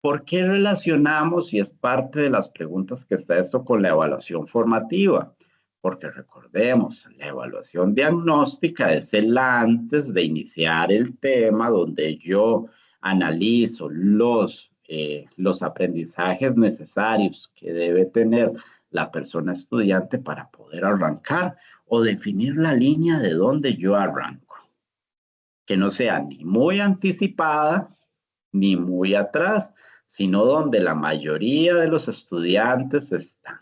¿Por qué relacionamos, y es parte de las preguntas que está esto, con la evaluación formativa? Porque recordemos, la evaluación diagnóstica es el antes de iniciar el tema, donde yo analizo los aprendizajes necesarios que debe tener la persona estudiante para poder arrancar o definir la línea de donde yo arranco. Que no sea ni muy anticipada ni muy atrás, sino donde la mayoría de los estudiantes están.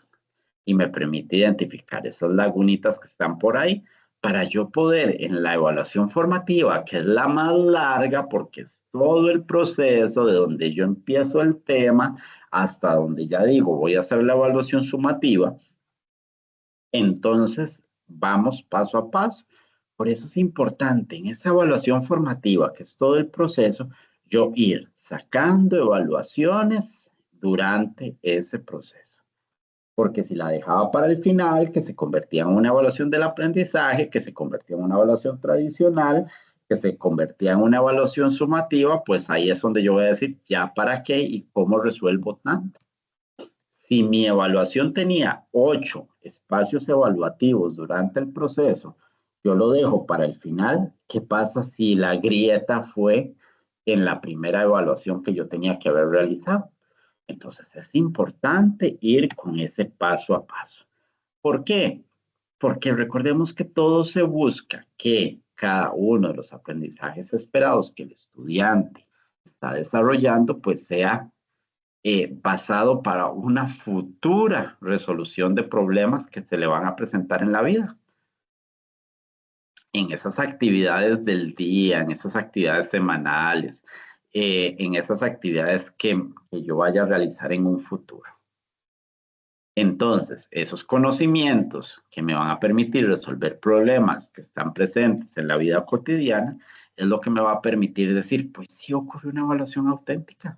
Y me permite identificar esas lagunitas que están por ahí para yo poder en la evaluación formativa, que es la más larga porque es todo el proceso de donde yo empiezo el tema hasta donde ya digo voy a hacer la evaluación sumativa, entonces vamos paso a paso. Por eso es importante en esa evaluación formativa, que es todo el proceso, yo ir sacando evaluaciones durante ese proceso. Porque si la dejaba para el final, que se convertía en una evaluación del aprendizaje, que se convertía en una evaluación tradicional, que se convertía en una evaluación sumativa, pues ahí es donde yo voy a decir, ya para qué y cómo resuelvo tanto. Si mi evaluación tenía 8 espacios evaluativos durante el proceso, yo lo dejo para el final. ¿Qué pasa si la grieta fue en la primera evaluación que yo tenía que haber realizado? Entonces es importante ir con ese paso a paso. ¿Por qué? Porque recordemos que todo se busca que cada uno de los aprendizajes esperados que el estudiante está desarrollando, pues sea basado para una futura resolución de problemas que se le van a presentar en la vida. En esas actividades del día, en esas actividades semanales, en esas actividades que yo vaya a realizar en un futuro. Entonces, esos conocimientos que me van a permitir resolver problemas que están presentes en la vida cotidiana es lo que me va a permitir decir, pues sí ocurre una evaluación auténtica.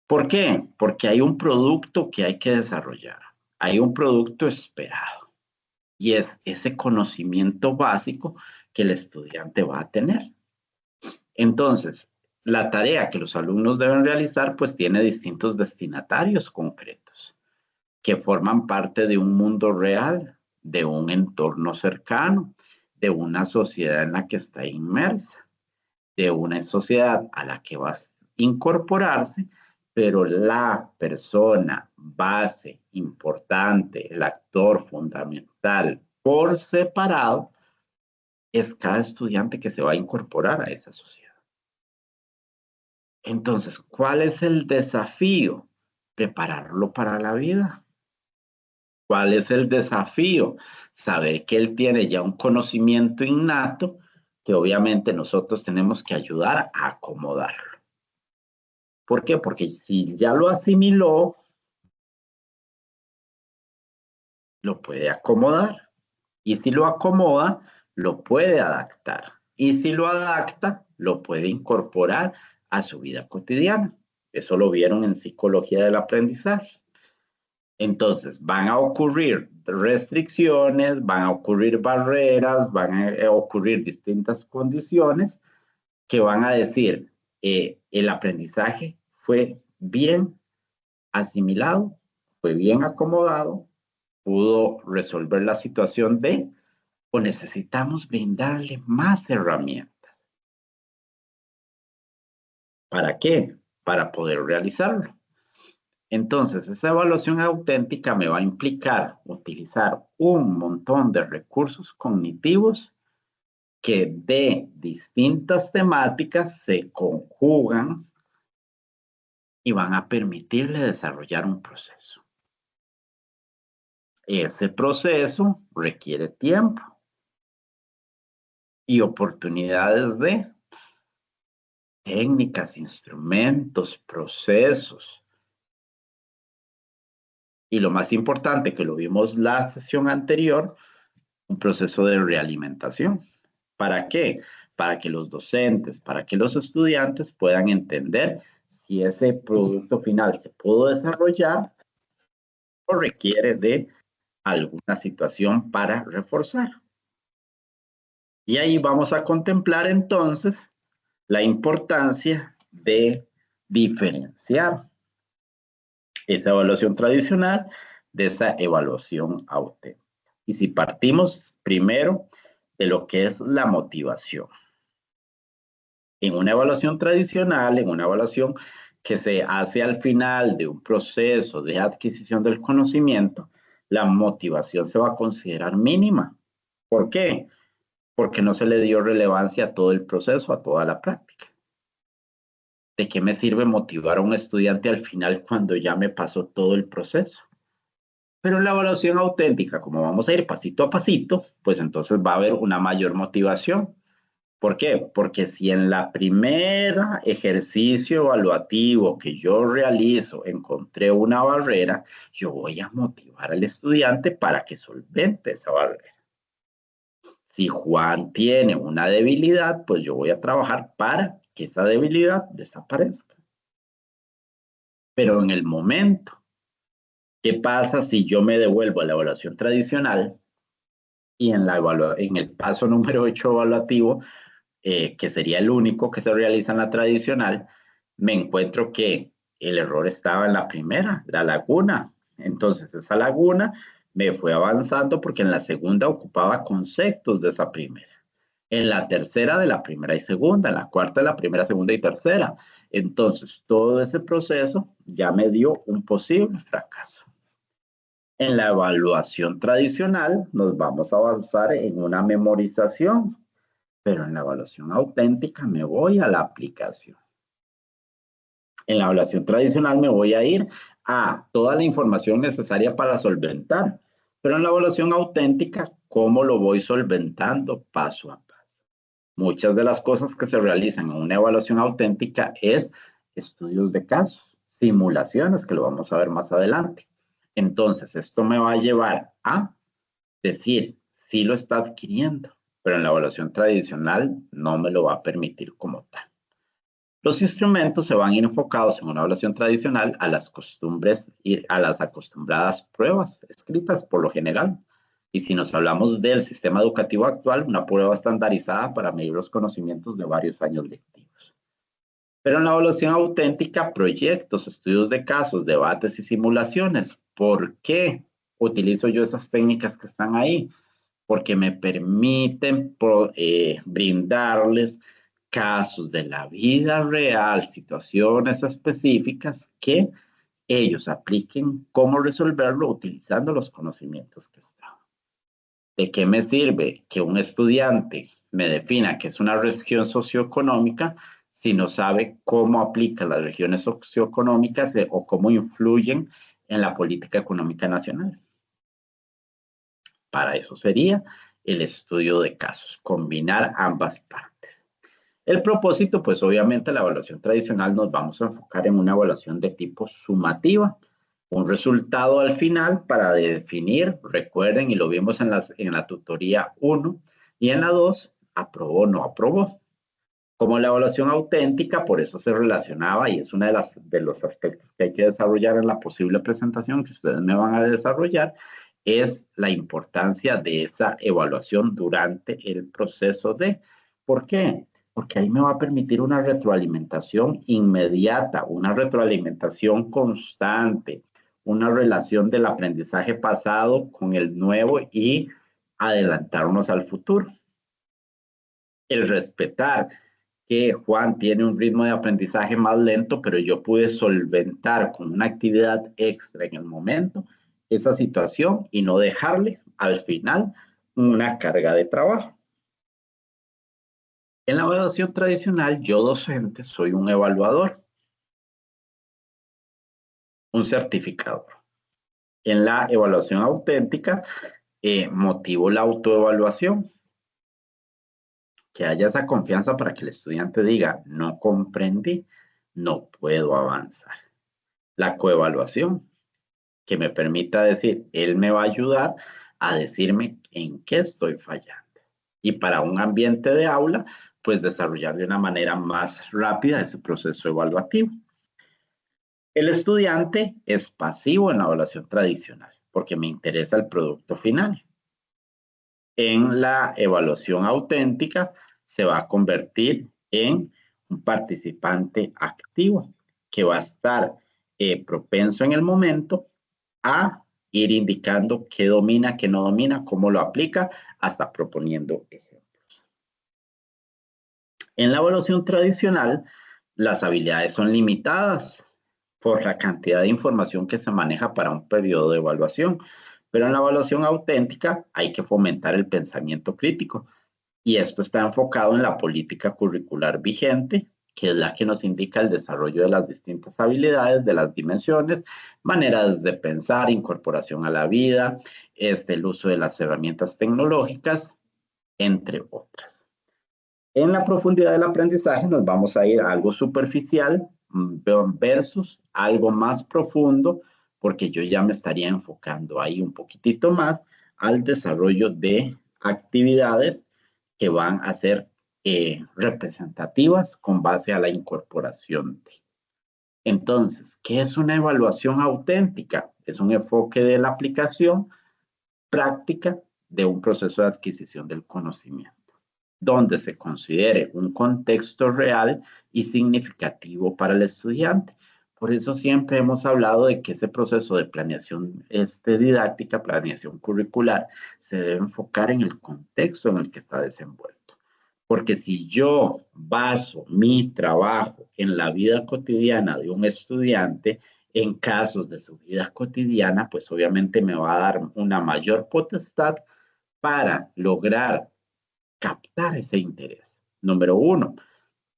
¿Por qué? Porque hay un producto que hay que desarrollar, hay un producto esperado y es ese conocimiento básico que el estudiante va a tener. Entonces, la tarea que los alumnos deben realizar pues tiene distintos destinatarios concretos que forman parte de un mundo real, de un entorno cercano, de una sociedad en la que está inmersa, de una sociedad a la que va a incorporarse, pero la persona base, importante, el actor fundamental por separado, es cada estudiante que se va a incorporar a esa sociedad. Entonces, ¿cuál es el desafío? Prepararlo para la vida. ¿Cuál es el desafío? Saber que él tiene ya un conocimiento innato que obviamente nosotros tenemos que ayudar a acomodarlo. ¿Por qué? Porque si ya lo asimiló, lo puede acomodar. Y si lo acomoda, lo puede adaptar. Y si lo adapta, lo puede incorporar a su vida cotidiana. Eso lo vieron en psicología del aprendizaje. Entonces, van a ocurrir restricciones, van a ocurrir barreras, van a ocurrir distintas condiciones que van a decir, el aprendizaje fue bien asimilado, fue bien acomodado, pudo resolver la situación de, o necesitamos brindarle más herramientas. ¿Para qué? Para poder realizarlo. Entonces, esa evaluación auténtica me va a implicar utilizar un montón de recursos cognitivos que de distintas temáticas se conjugan y van a permitirle desarrollar un proceso. Ese proceso requiere tiempo y oportunidades de técnicas, instrumentos, procesos. Y lo más importante, que lo vimos la sesión anterior, un proceso de realimentación. ¿Para qué? Para que los docentes, para que los estudiantes puedan entender si ese producto final se pudo desarrollar o requiere de alguna situación para reforzar. Y ahí vamos a contemplar entonces la importancia de diferenciar esa evaluación tradicional de esa evaluación auténtica. Y si partimos primero de lo que es la motivación. En una evaluación tradicional, en una evaluación que se hace al final de un proceso de adquisición del conocimiento, la motivación se va a considerar mínima. ¿Por qué? Porque no se le dio relevancia a todo el proceso, a toda la práctica. ¿De qué me sirve motivar a un estudiante al final cuando ya me pasó todo el proceso? Pero en la evaluación auténtica, como vamos a ir pasito a pasito, pues entonces va a haber una mayor motivación. ¿Por qué? Porque si en la primera ejercicio evaluativo que yo realizo encontré una barrera, yo voy a motivar al estudiante para que solvente esa barrera. Si Juan tiene una debilidad, pues yo voy a trabajar para que esa debilidad desaparezca. Pero en el momento, ¿qué pasa si yo me devuelvo a la evaluación tradicional y en el paso número 8 evaluativo, que sería el único que se realiza en la tradicional, me encuentro que el error estaba en la primera, la laguna? Entonces esa laguna me fue avanzando porque en la segunda ocupaba conceptos de esa primera. En la tercera de la primera y segunda, en la cuarta de la primera, segunda y tercera. Entonces, todo ese proceso ya me dio un posible fracaso. En la evaluación tradicional nos vamos a avanzar en una memorización, pero en la evaluación auténtica me voy a la aplicación. En la evaluación tradicional me voy a ir a toda la información necesaria para solventar, pero en la evaluación auténtica, ¿cómo lo voy solventando paso a paso? Muchas de las cosas que se realizan en una evaluación auténtica es estudios de casos, simulaciones, que lo vamos a ver más adelante. Entonces, esto me va a llevar a decir, sí lo está adquiriendo, pero en la evaluación tradicional no me lo va a permitir como tal. Los instrumentos se van a ir enfocados en una evaluación tradicional a las costumbres y a las acostumbradas pruebas escritas por lo general. Y si nos hablamos del sistema educativo actual, una prueba estandarizada para medir los conocimientos de varios años lectivos. Pero en la evaluación auténtica, proyectos, estudios de casos, debates y simulaciones. ¿Por qué utilizo yo esas técnicas que están ahí? Porque me permiten brindarles casos de la vida real, situaciones específicas que ellos apliquen cómo resolverlo utilizando los conocimientos que están. ¿De qué me sirve que un estudiante me defina qué es una región socioeconómica si no sabe cómo aplica las regiones socioeconómicas o cómo influyen en la política económica nacional? Para eso sería el estudio de casos, combinar ambas partes. El propósito, pues obviamente la evaluación tradicional nos vamos a enfocar en una evaluación de tipo sumativa, un resultado al final para definir, recuerden, y lo vimos en la tutoría 1 y en la 2, aprobó o no aprobó. Como la evaluación auténtica, por eso se relacionaba y es uno de los aspectos que hay que desarrollar en la posible presentación que ustedes me van a desarrollar, es la importancia de esa evaluación durante el proceso de. ¿Por qué? Porque ahí me va a permitir una retroalimentación inmediata, una retroalimentación constante, una relación del aprendizaje pasado con el nuevo y adelantarnos al futuro. El respetar que Juan tiene un ritmo de aprendizaje más lento, pero yo pude solventar con una actividad extra en el momento esa situación y no dejarle al final una carga de trabajo. En la evaluación tradicional, yo docente soy un evaluador, un certificador. En la evaluación auténtica, motivo la autoevaluación. Que haya esa confianza para que el estudiante diga, no comprendí, no puedo avanzar. La coevaluación, que me permita decir, él me va a ayudar a decirme en qué estoy fallando. Y para un ambiente de aula, pues desarrollar de una manera más rápida ese proceso evaluativo. El estudiante es pasivo en la evaluación tradicional, porque me interesa el producto final. En la evaluación auténtica se va a convertir en un participante activo que va a estar propenso en el momento a ir indicando qué domina, qué no domina, cómo lo aplica, hasta proponiendo ejemplos. En la evaluación tradicional, las habilidades son limitadas por la cantidad de información que se maneja para un periodo de evaluación. Pero en la evaluación auténtica hay que fomentar el pensamiento crítico. Y esto está enfocado en la política curricular vigente, que es la que nos indica el desarrollo de las distintas habilidades, de las dimensiones, maneras de pensar, incorporación a la vida, el uso de las herramientas tecnológicas, entre otras. En la profundidad del aprendizaje nos vamos a ir a algo superficial versus algo más profundo, porque yo ya me estaría enfocando ahí un poquitito más al desarrollo de actividades que van a ser representativas con base a la incorporación de. Entonces, ¿qué es una evaluación auténtica? Es un enfoque de la aplicación práctica de un proceso de adquisición del conocimiento, donde se considere un contexto real y significativo para el estudiante. Por eso siempre hemos hablado de que ese proceso de planeación didáctica, planeación curricular, se debe enfocar en el contexto en el que está desenvuelto. Porque si yo baso mi trabajo en la vida cotidiana de un estudiante, en casos de su vida cotidiana, pues obviamente me va a dar una mayor potestad para lograr captar ese interés. Número 1,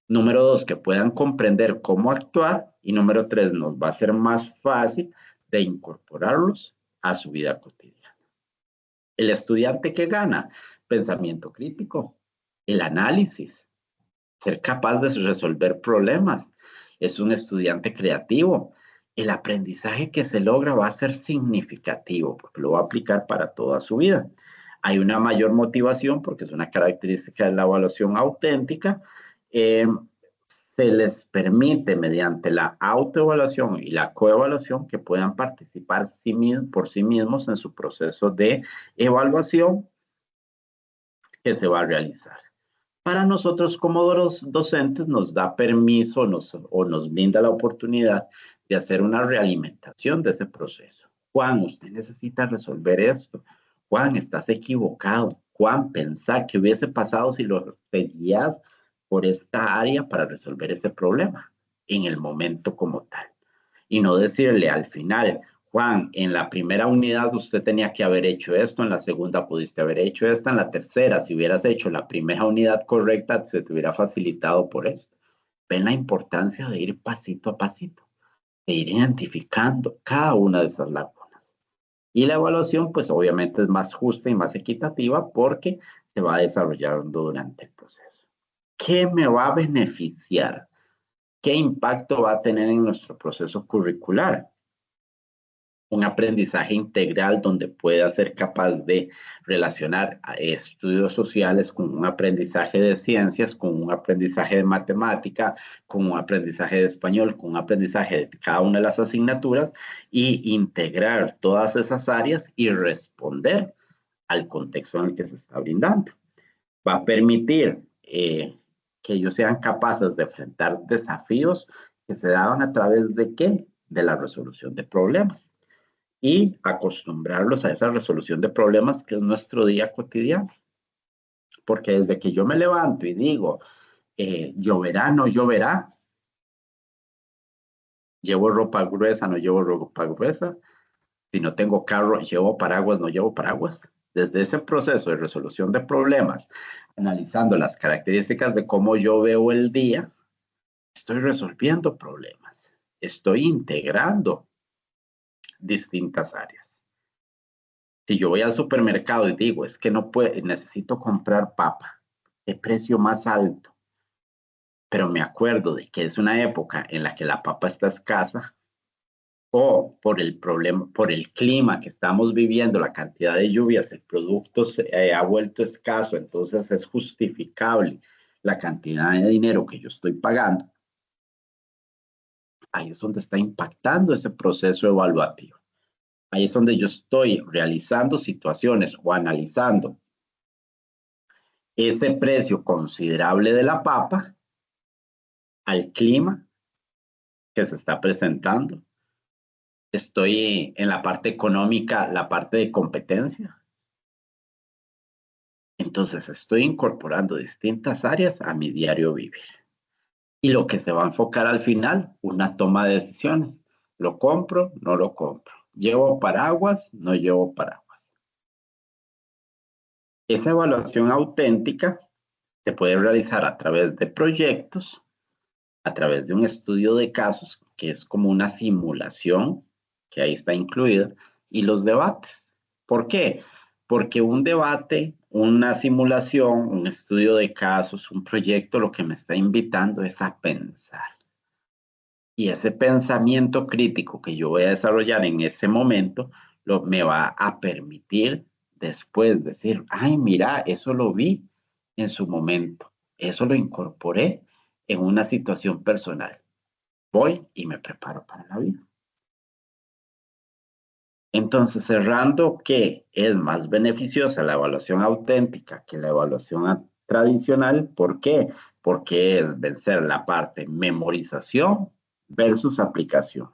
Número 2, que puedan comprender cómo actuar. Y número 3, nos va a ser más fácil de incorporarlos a su vida cotidiana. El estudiante que gana, pensamiento crítico, el análisis, ser capaz de resolver problemas. Es un estudiante creativo. El aprendizaje que se logra va a ser significativo porque lo va a aplicar para toda su vida. Hay una mayor motivación porque es una característica de la evaluación auténtica. Se les permite mediante la autoevaluación y la coevaluación que puedan participar por sí mismos en su proceso de evaluación que se va a realizar. Para nosotros como docentes nos da permiso o nos brinda la oportunidad de hacer una realimentación de ese proceso. Juan, usted necesita resolver esto. Juan, estás equivocado. Juan, pensá qué hubiese pasado si lo seguías por esta área para resolver ese problema en el momento como tal. Y no decirle al final, Juan, en la primera unidad usted tenía que haber hecho esto, en la segunda pudiste haber hecho esta, en la tercera, si hubieras hecho la primera unidad correcta, se te hubiera facilitado por esto. Ven la importancia de ir pasito a pasito, de ir identificando cada una de esas lagunas. Y la evaluación, pues obviamente es más justa y más equitativa porque se va desarrollando durante el proceso. ¿Qué me va a beneficiar? ¿Qué impacto va a tener en nuestro proceso curricular? Un aprendizaje integral donde pueda ser capaz de relacionar estudios sociales con un aprendizaje de ciencias, con un aprendizaje de matemática, con un aprendizaje de español, con un aprendizaje de cada una de las asignaturas y integrar todas esas áreas y responder al contexto en el que se está brindando. Va a permitir que ellos sean capaces de enfrentar desafíos que se daban a través de ¿qué? De la resolución de problemas y acostumbrarlos a esa resolución de problemas que es nuestro día cotidiano. Porque desde que yo me levanto y digo, lloverá, no lloverá, llevo ropa gruesa, no llevo ropa gruesa, si no tengo carro, llevo paraguas, no llevo paraguas. Desde ese proceso de resolución de problemas, analizando las características de cómo yo veo el día, estoy resolviendo problemas, estoy integrando distintas áreas. Si yo voy al supermercado y digo, es que no puedo, necesito comprar papa, de precio más alto, pero me acuerdo de que es una época en la que la papa está escasa, o por el problema, por el clima que estamos viviendo, la cantidad de lluvias, el producto se ha vuelto escaso, entonces es justificable la cantidad de dinero que yo estoy pagando. Ahí es donde está impactando ese proceso evaluativo. Ahí es donde yo estoy realizando situaciones o analizando ese precio considerable de la papa al clima que se está presentando. Estoy en la parte económica, la parte de competencia. Entonces estoy incorporando distintas áreas a mi diario vivir. Y lo que se va a enfocar al final, una toma de decisiones. ¿Lo compro? ¿No lo compro? ¿Llevo paraguas? ¿No llevo paraguas? Esa evaluación auténtica se puede realizar a través de proyectos, a través de un estudio de casos, que es como una simulación, que ahí está incluida, y los debates. ¿Por qué? Porque un debate, una simulación, un estudio de casos, un proyecto, lo que me está invitando es a pensar. Y ese pensamiento crítico que yo voy a desarrollar en ese momento, me va a permitir después decir, ay, mira, eso lo vi en su momento, eso lo incorporé en una situación personal. Voy y me preparo para la vida. Entonces, cerrando, ¿qué es más beneficiosa la evaluación auténtica que la evaluación tradicional? ¿Por qué? Porque es vencer la parte memorización versus aplicación.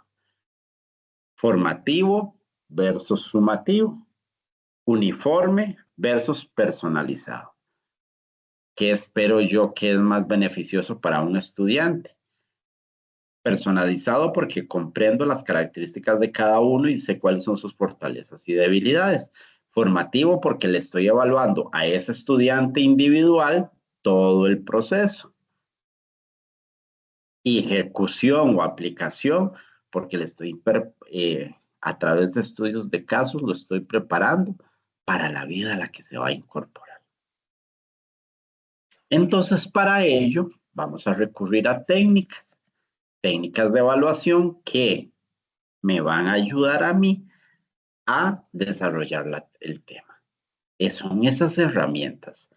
Formativo versus sumativo. Uniforme versus personalizado. ¿Qué espero yo que es más beneficioso para un estudiante? Personalizado porque comprendo las características de cada uno y sé cuáles son sus fortalezas y debilidades. Formativo porque le estoy evaluando a ese estudiante individual todo el proceso. y ejecución o aplicación, porque le estoy a través de estudios de casos lo estoy preparando para la vida a la que se va a incorporar. Entonces, para ello, vamos a recurrir a técnicas de evaluación que me van a ayudar a mí a desarrollar el tema. Son esas herramientas.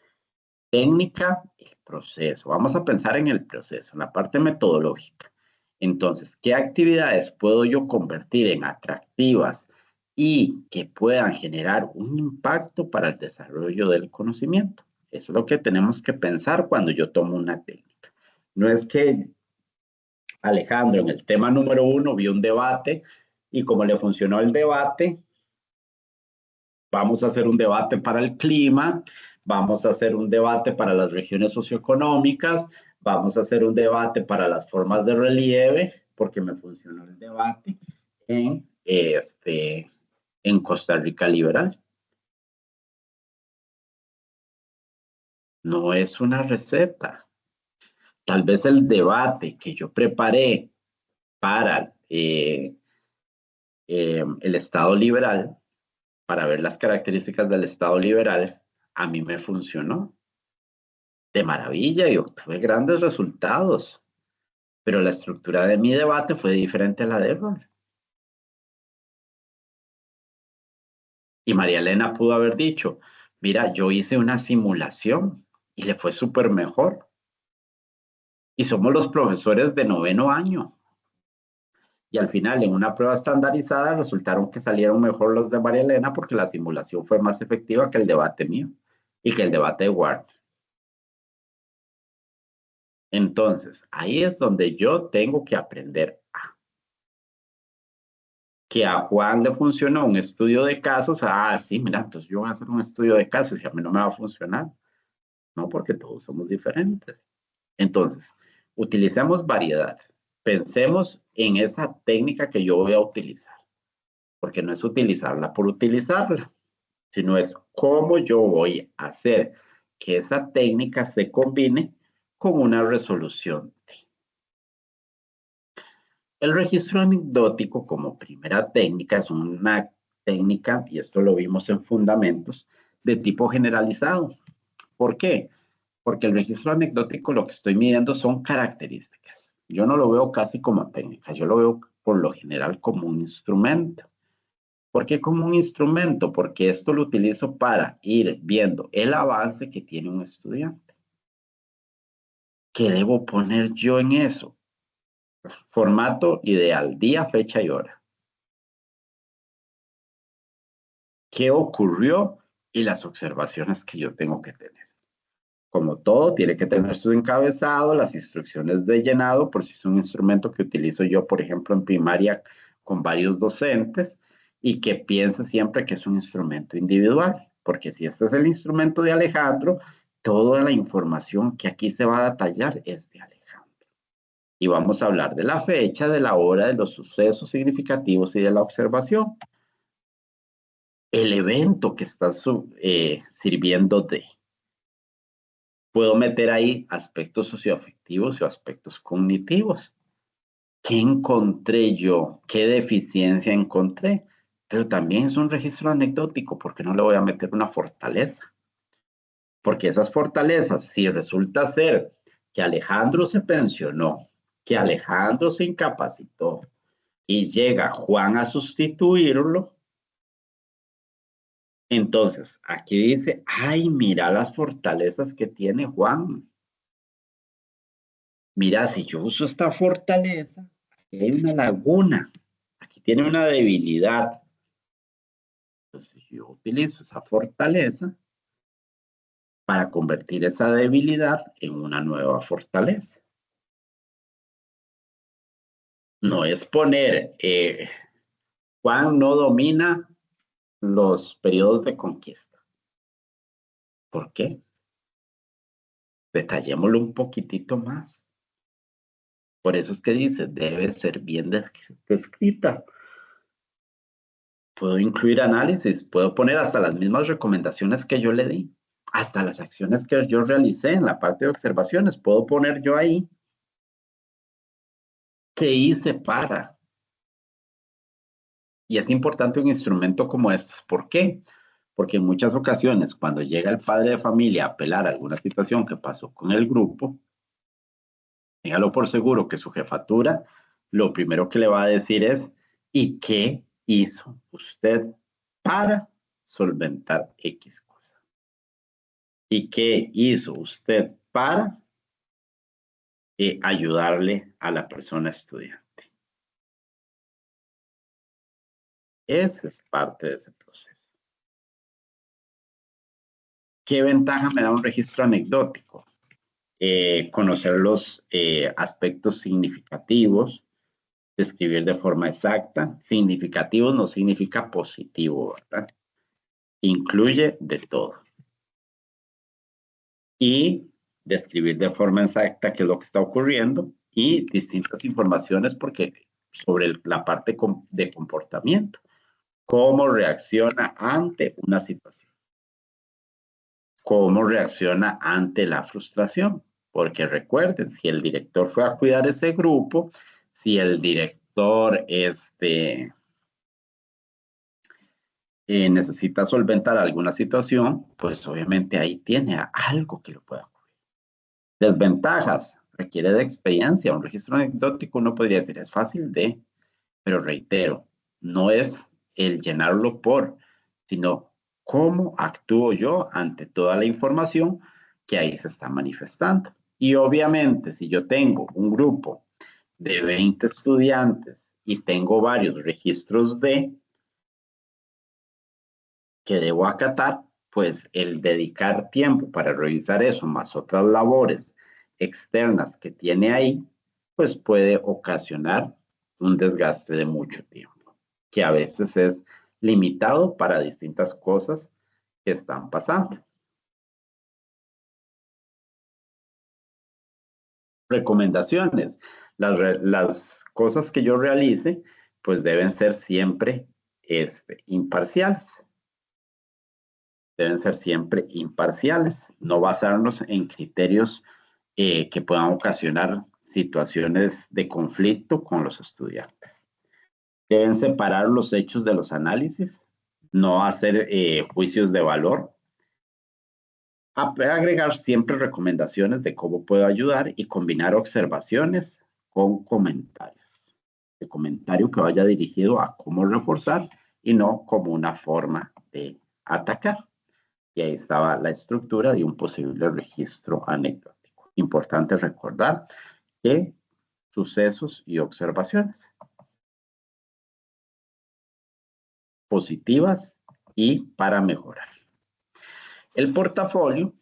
Técnica, el proceso. Vamos a pensar en el proceso, en la parte metodológica. Entonces, ¿qué actividades puedo yo convertir en atractivas y que puedan generar un impacto para el desarrollo del conocimiento? Eso es lo que tenemos que pensar cuando yo tomo una técnica. No es que Alejandro en el tema número 1 vio un debate y como le funcionó el debate, vamos a hacer un debate para el clima, vamos a hacer un debate para las regiones socioeconómicas, vamos a hacer un debate para las formas de relieve, porque me funcionó el debate en Costa Rica Liberal. No es una receta. Tal vez el debate que yo preparé para el Estado liberal, para ver las características del Estado liberal, a mí me funcionó de maravilla y obtuve grandes resultados, pero la estructura de mi debate fue diferente a la de Errol. Y María Elena pudo haber dicho, mira, yo hice una simulación y le fue súper mejor. Y somos los profesores de 9º año. Y al final, en una prueba estandarizada, resultaron que salieron mejor los de María Elena porque la simulación fue más efectiva que el debate mío y que el debate de Ward. Entonces, ahí es donde yo tengo que aprender que a Juan le funcionó un estudio de casos. Sí, mira, entonces yo voy a hacer un estudio de casos y a mí no me va a funcionar. No, porque todos somos diferentes. Entonces, utilicemos variedad. Pensemos en esa técnica que yo voy a utilizar, porque no es utilizarla por utilizarla, sino es cómo yo voy a hacer que esa técnica se combine con una resolución. El registro anecdótico como primera técnica es una técnica, y esto lo vimos en fundamentos, de tipo generalizado. ¿Por qué? Porque el registro anecdótico lo que estoy midiendo son características. Yo no lo veo casi como técnica, yo lo veo por lo general como un instrumento. ¿Por qué como un instrumento? Porque esto lo utilizo para ir viendo el avance que tiene un estudiante. ¿Qué debo poner yo en eso? Formato ideal, día, fecha y hora. ¿Qué ocurrió? Y las observaciones que yo tengo que tener. Como todo, tiene que tener su encabezado, las instrucciones de llenado, por si es un instrumento que utilizo yo, por ejemplo, en primaria con varios docentes, y que piense siempre que es un instrumento individual, porque si este es el instrumento de Alejandro, toda la información que aquí se va a detallar es de Alejandro. Y vamos a hablar de la fecha, de la hora, de los sucesos significativos y de la observación. El evento que está sirviendo de. Puedo meter ahí aspectos socioafectivos y aspectos cognitivos. ¿Qué encontré yo? ¿Qué deficiencia encontré? Pero también es un registro anecdótico, porque no le voy a meter una fortaleza. Porque esas fortalezas, si resulta ser que Alejandro se pensionó, que Alejandro se incapacitó y llega Juan a sustituirlo, entonces aquí dice, ay, mira las fortalezas que tiene Juan. Mira, si yo uso esta fortaleza, aquí hay una laguna, aquí tiene una debilidad. Entonces yo utilizo esa fortaleza para convertir esa debilidad en una nueva fortaleza. No es poner, Juan no domina los periodos de conquista. ¿Por qué? Detallémoslo un poquitito más. Por eso es que dice, debe ser bien descrita. Puedo incluir análisis, puedo poner hasta las mismas recomendaciones que yo le di, hasta las acciones que yo realicé en la parte de observaciones, puedo poner yo ahí. ¿Qué hice para? Y es importante un instrumento como este. ¿Por qué? Porque en muchas ocasiones, cuando llega el padre de familia a apelar a alguna situación que pasó con el grupo, téngalo por seguro que su jefatura lo primero que le va a decir es, ¿y qué hizo usted para solventar X cosa? ¿Y qué hizo usted para ayudarle a la persona estudiante? Esa es parte de ese proceso. ¿Qué ventaja me da un registro anecdótico? Conocer los aspectos significativos, describir de forma exacta. Significativo no significa positivo, ¿verdad? Incluye de todo. Y describir de forma exacta qué es lo que está ocurriendo y distintas informaciones sobre la parte de comportamiento. Cómo reacciona ante una situación. Cómo reacciona ante la frustración. Porque recuerden, si el director fue a cuidar ese grupo, si el director necesita solventar alguna situación, pues obviamente ahí tiene algo que lo pueda ocurrir. Desventajas, requiere de experiencia. Un registro anecdótico uno podría decir es fácil pero reitero, no es el llenarlo sino cómo actúo yo ante toda la información que ahí se está manifestando. Y obviamente, si yo tengo un grupo de 20 estudiantes y tengo varios registros que debo acatar, pues el dedicar tiempo para revisar eso, más otras labores externas que tiene ahí, pues puede ocasionar un desgaste de mucho tiempo, que a veces es limitado para distintas cosas que están pasando. Recomendaciones. Las cosas que yo realice, pues deben ser siempre imparciales. Deben ser siempre imparciales, no basarnos en criterios que puedan ocasionar situaciones de conflicto con los estudiantes. Deben separar los hechos de los análisis, no hacer juicios de valor. Agregar siempre recomendaciones de cómo puedo ayudar y combinar observaciones con comentarios. El comentario que vaya dirigido a cómo reforzar y no como una forma de atacar. Y ahí estaba la estructura de un posible registro anecdótico. Importante recordar que sucesos y observaciones positivas y para mejorar. El portafolio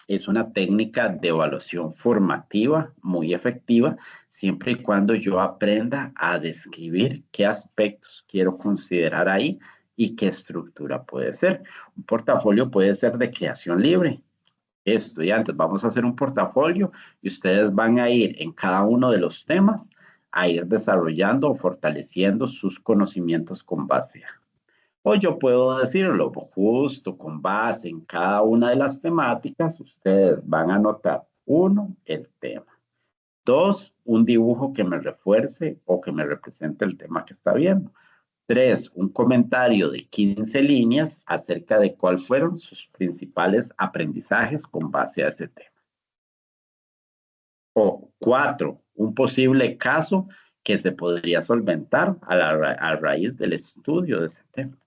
es una técnica de evaluación formativa muy efectiva siempre y cuando yo aprenda a describir qué aspectos quiero considerar ahí y qué estructura puede ser. Un portafolio puede ser de creación libre. Estudiantes, vamos a hacer un portafolio y ustedes van a ir en cada uno de los temas a ir desarrollando o fortaleciendo sus conocimientos con base a. O yo puedo decirlo justo con base en cada una de las temáticas, ustedes van a anotar 1, el tema. 2, un dibujo que me refuerce o que me represente el tema que está viendo. 3, un comentario de 15 líneas acerca de cuáles fueron sus principales aprendizajes con base a ese tema. O 4, un posible caso que se podría solventar a raíz del estudio de ese tema.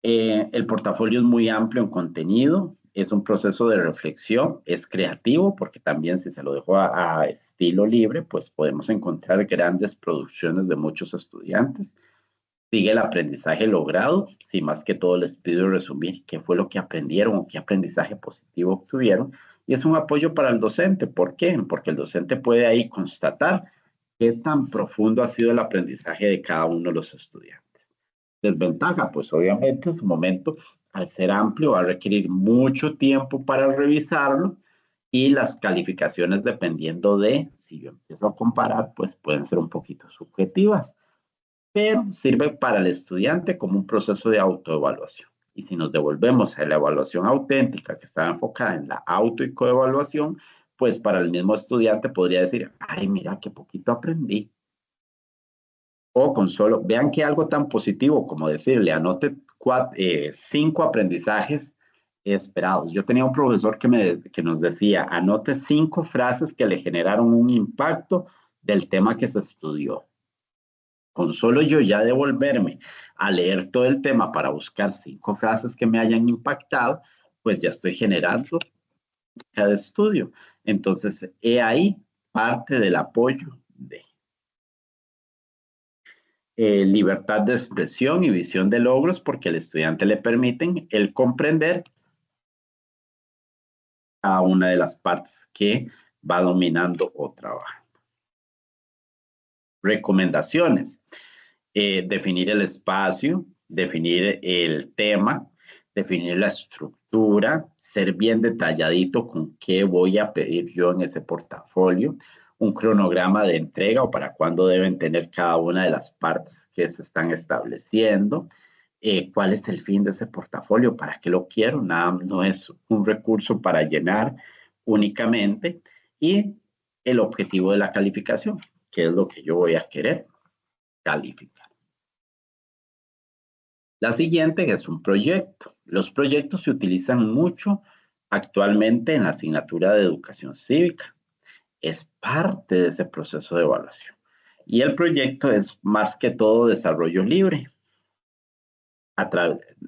El portafolio es muy amplio en contenido, es un proceso de reflexión, es creativo porque también si se lo dejo a estilo libre, pues podemos encontrar grandes producciones de muchos estudiantes. Sigue el aprendizaje logrado, si más que todo les pido resumir qué fue lo que aprendieron o qué aprendizaje positivo obtuvieron. Y es un apoyo para el docente. ¿Por qué? Porque el docente puede ahí constatar qué tan profundo ha sido el aprendizaje de cada uno de los estudiantes. Desventaja, pues obviamente en su momento, al ser amplio, va a requerir mucho tiempo para revisarlo y las calificaciones, dependiendo de si yo empiezo a comparar, pues pueden ser un poquito subjetivas, pero sirve para el estudiante como un proceso de autoevaluación. Y si nos devolvemos a la evaluación auténtica que está enfocada en la auto y coevaluación, pues para el mismo estudiante podría decir, ay, mira, qué poquito aprendí. O con solo, vean que algo tan positivo como decirle, anote 5 aprendizajes esperados. Yo tenía un profesor que nos decía, anote 5 frases que le generaron un impacto del tema que se estudió. Con solo yo ya devolverme a leer todo el tema para buscar 5 frases que me hayan impactado, pues ya estoy generando cada estudio. Entonces, he ahí parte del apoyo de libertad de expresión y visión de logros, porque al estudiante le permiten el comprender a una de las partes que va dominando o trabaja. Recomendaciones. Definir el espacio, definir el tema, definir la estructura, ser bien detalladito con qué voy a pedir yo en ese portafolio, un cronograma de entrega o para cuándo deben tener cada una de las partes que se están estableciendo, cuál es el fin de ese portafolio, para qué lo quiero, nada, no es un recurso para llenar únicamente, y el objetivo de la calificación, que es lo que yo voy a querer calificar. La siguiente es un proyecto. Los proyectos se utilizan mucho actualmente en la asignatura de educación cívica. Es parte de ese proceso de evaluación. Y el proyecto es más que todo desarrollo libre.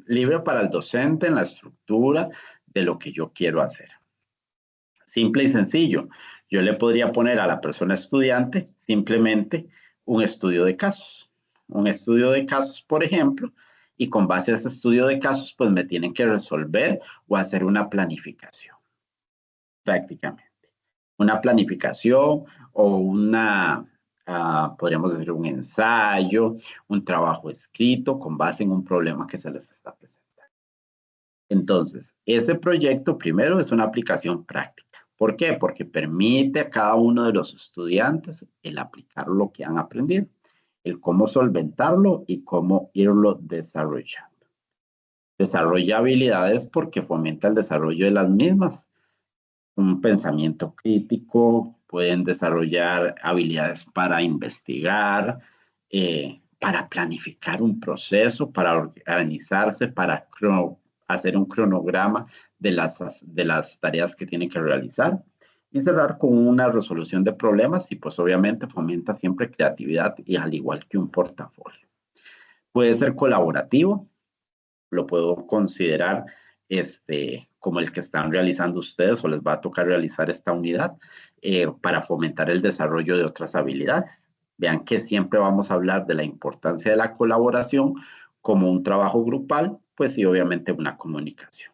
Libre para el docente en la estructura de lo que yo quiero hacer. Simple y sencillo. Yo le podría poner a la persona estudiante simplemente un estudio de casos. Un estudio de casos, por ejemplo, y con base a ese estudio de casos, pues me tienen que resolver o hacer una planificación, prácticamente. Una planificación o podríamos decir un ensayo, un trabajo escrito con base en un problema que se les está presentando. Entonces, ese proyecto primero es una aplicación práctica. ¿Por qué? Porque permite a cada uno de los estudiantes el aplicar lo que han aprendido, el cómo solventarlo y cómo irlo desarrollando. Desarrolla habilidades porque fomenta el desarrollo de las mismas. Un pensamiento crítico, pueden desarrollar habilidades para investigar, para planificar un proceso, para organizarse, para hacer un cronograma de las tareas que tienen que realizar y cerrar con una resolución de problemas y pues obviamente fomenta siempre creatividad y al igual que un portafolio. Puede ser colaborativo, lo puedo considerar como el que están realizando ustedes o les va a tocar realizar esta unidad para fomentar el desarrollo de otras habilidades. Vean que siempre vamos a hablar de la importancia de la colaboración como un trabajo grupal, pues sí, obviamente una comunicación.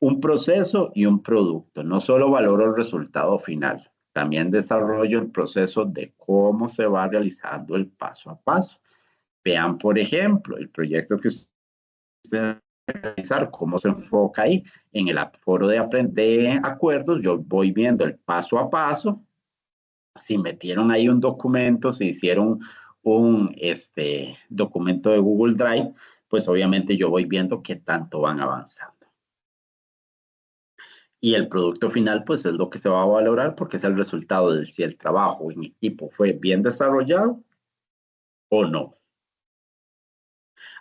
Un proceso y un producto. No solo valoro el resultado final, también desarrollo el proceso de cómo se va realizando el paso a paso. Vean, por ejemplo, el proyecto que ustedes realizar, cómo se enfoca ahí. En el foro de acuerdos, yo voy viendo el paso a paso. Si metieron ahí un documento, si hicieron un documento de Google Drive, pues obviamente yo voy viendo qué tanto van avanzando. Y el producto final, pues es lo que se va a valorar porque es el resultado de si el trabajo en equipo fue bien desarrollado o no.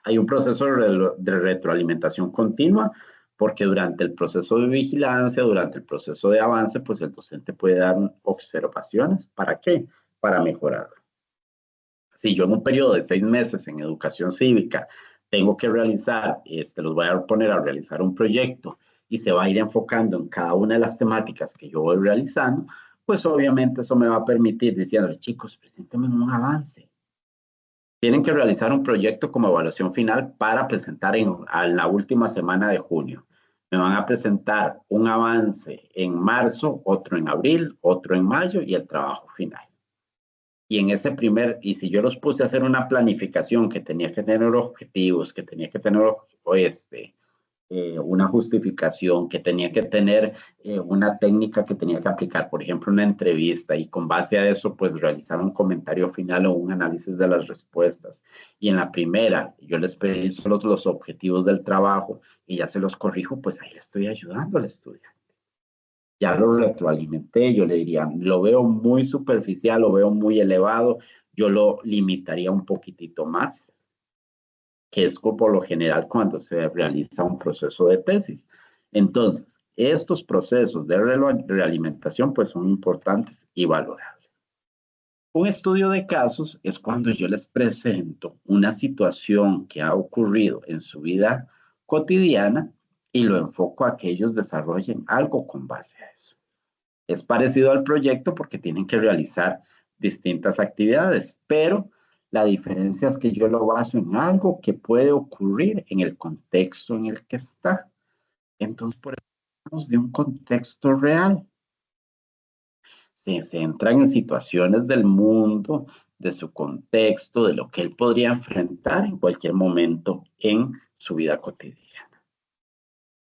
Hay un proceso de retroalimentación continua porque durante el proceso de vigilancia, durante el proceso de avance, pues el docente puede dar observaciones. ¿Para qué? Para mejorarlo. Si yo en un periodo de 6 meses en educación cívica tengo que realizar, los voy a poner a realizar un proyecto y se va a ir enfocando en cada una de las temáticas que yo voy realizando, pues obviamente eso me va a permitir diciendo, chicos, preséntenme un avance. Tienen que realizar un proyecto como evaluación final para presentar en la última semana de junio. Me van a presentar un avance en marzo, otro en abril, otro en mayo y el trabajo final. Y en ese y si yo los puse a hacer una planificación que tenía que tener objetivos, que tenía que tener una justificación, que tenía que tener una técnica que tenía que aplicar, por ejemplo, una entrevista, y con base a eso, pues realizar un comentario final o un análisis de las respuestas. Y en la primera, yo les pedí solo los objetivos del trabajo y ya se los corrijo, pues ahí le estoy ayudando al estudiante. ya lo retroalimenté, yo le diría, lo veo muy superficial, lo veo muy elevado, yo lo limitaría un poquitito más, que es por lo general cuando se realiza un proceso de tesis. Entonces, estos procesos de realimentación pues son importantes y valorables. Un estudio de casos es cuando yo les presento una situación que ha ocurrido en su vida cotidiana y lo enfoco a que ellos desarrollen algo con base a eso. Es parecido al proyecto porque tienen que realizar distintas actividades, pero la diferencia es que yo lo baso en algo que puede ocurrir en el contexto en el que está. Entonces, por eso hablamos de un contexto real. Se centran en situaciones del mundo, de su contexto, de lo que él podría enfrentar en cualquier momento en su vida cotidiana.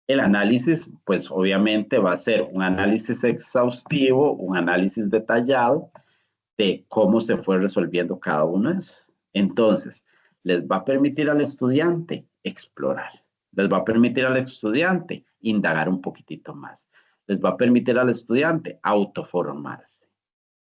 El análisis, pues obviamente va a ser un análisis exhaustivo, un análisis detallado de cómo se fue resolviendo cada uno de esos. Entonces, les va a permitir al estudiante explorar, les va a permitir al estudiante indagar un poquitito más, les va a permitir al estudiante autoformarse.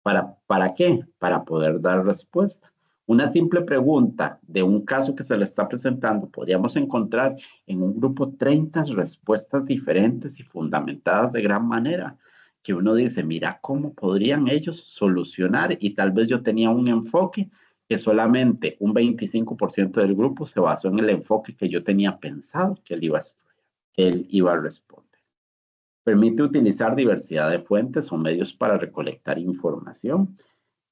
¿Para qué? Para poder dar respuesta. Una simple pregunta de un caso que se le está presentando, podríamos encontrar en un grupo 30 respuestas diferentes y fundamentadas de gran manera, que uno dice, mira, ¿cómo podrían ellos solucionar? Y tal vez yo tenía un enfoque que solamente un 25% del grupo se basó en el enfoque que yo tenía pensado que él iba a estudiar, que él iba a responder. Permite utilizar diversidad de fuentes o medios para recolectar información,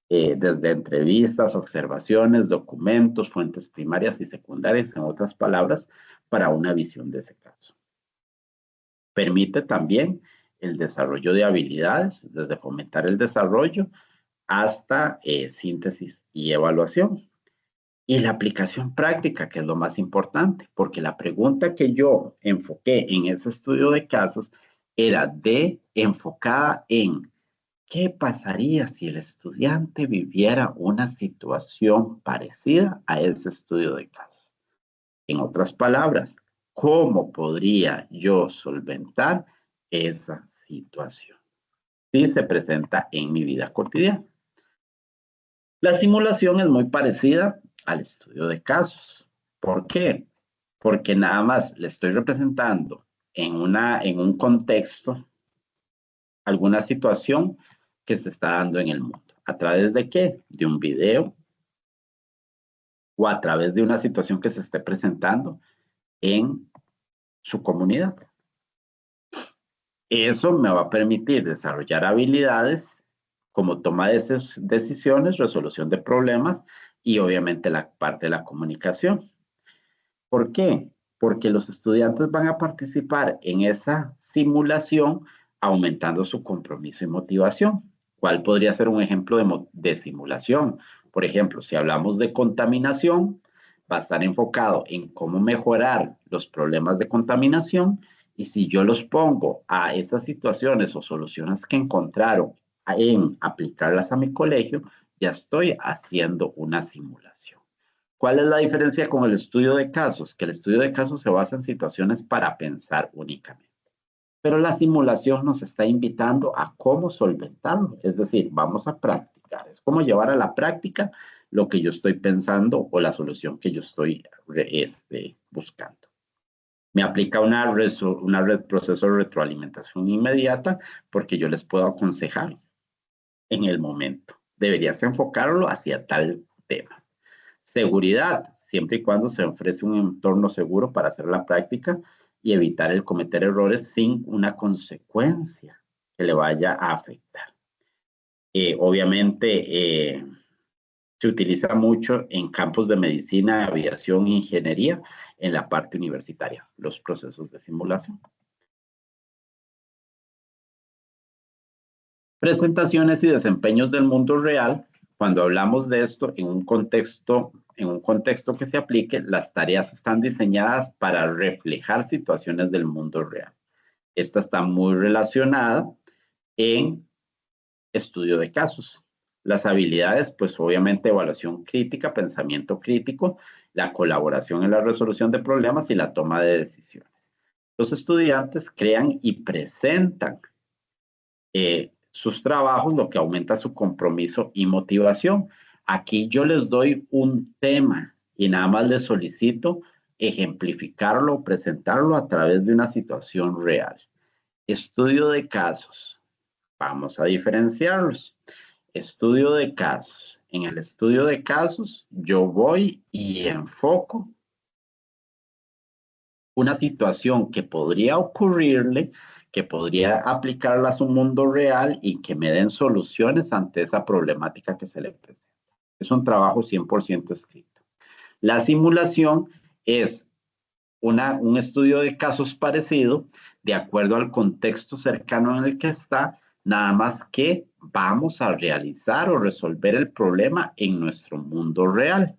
desde entrevistas, observaciones, documentos, fuentes primarias y secundarias, en otras palabras, para una visión de ese caso. Permite también el desarrollo de habilidades, desde fomentar el desarrollo hasta síntesis y evaluación. Y la aplicación práctica, que es lo más importante, porque la pregunta que yo enfoqué en ese estudio de casos era enfocada en ¿qué pasaría si el estudiante viviera una situación parecida a ese estudio de casos? En otras palabras, ¿cómo podría yo solventar esa situación si se presenta en mi vida cotidiana? La simulación es muy parecida al estudio de casos. ¿Por qué? Porque nada más le estoy representando en un contexto alguna situación que se está dando en el mundo. ¿A través de qué? De un video o a través de una situación que se esté presentando en su comunidad. Eso me va a permitir desarrollar habilidades como toma de decisiones, resolución de problemas y obviamente la parte de la comunicación. ¿Por qué? Porque los estudiantes van a participar en esa simulación aumentando su compromiso y motivación. ¿Cuál podría ser un ejemplo de simulación? Por ejemplo, si hablamos de contaminación, va a estar enfocado en cómo mejorar los problemas de contaminación y si yo los pongo a esas situaciones o soluciones que encontraron en aplicarlas a mi colegio, ya estoy haciendo una simulación. ¿Cuál es la diferencia con el estudio de casos? Que el estudio de casos se basa en situaciones para pensar únicamente. Pero la simulación nos está invitando a cómo solventarlo. Es decir, vamos a practicar. Es como llevar a la práctica lo que yo estoy pensando o la solución que yo estoy buscando. Me aplica una proceso de retroalimentación inmediata porque yo les puedo aconsejar en el momento. Deberías enfocarlo hacia tal tema. Seguridad, siempre y cuando se ofrece un entorno seguro para hacer la práctica y evitar el cometer errores sin una consecuencia que le vaya a afectar. Obviamente, se utiliza mucho en campos de medicina, aviación e ingeniería en la parte universitaria, los procesos de simulación. Presentaciones y desempeños del mundo real. Cuando hablamos de esto en un contexto que se aplique, las tareas están diseñadas para reflejar situaciones del mundo real. Esta está muy relacionada en estudio de casos. Las habilidades, pues obviamente evaluación crítica, pensamiento crítico, la colaboración en la resolución de problemas y la toma de decisiones. Los estudiantes crean y presentan sus trabajos, lo que aumenta su compromiso y motivación. Aquí yo les doy un tema y nada más les solicito ejemplificarlo, presentarlo a través de una situación real. Estudio de casos. Vamos a diferenciarlos. Estudio de casos. En el estudio de casos, yo voy y enfoco una situación que podría ocurrirle, que podría aplicarla a su mundo real y que me den soluciones ante esa problemática que se le presenta. Es un trabajo 100% escrito. La simulación es un estudio de casos parecido, de acuerdo al contexto cercano en el que está, nada más que vamos a realizar o resolver el problema en nuestro mundo real.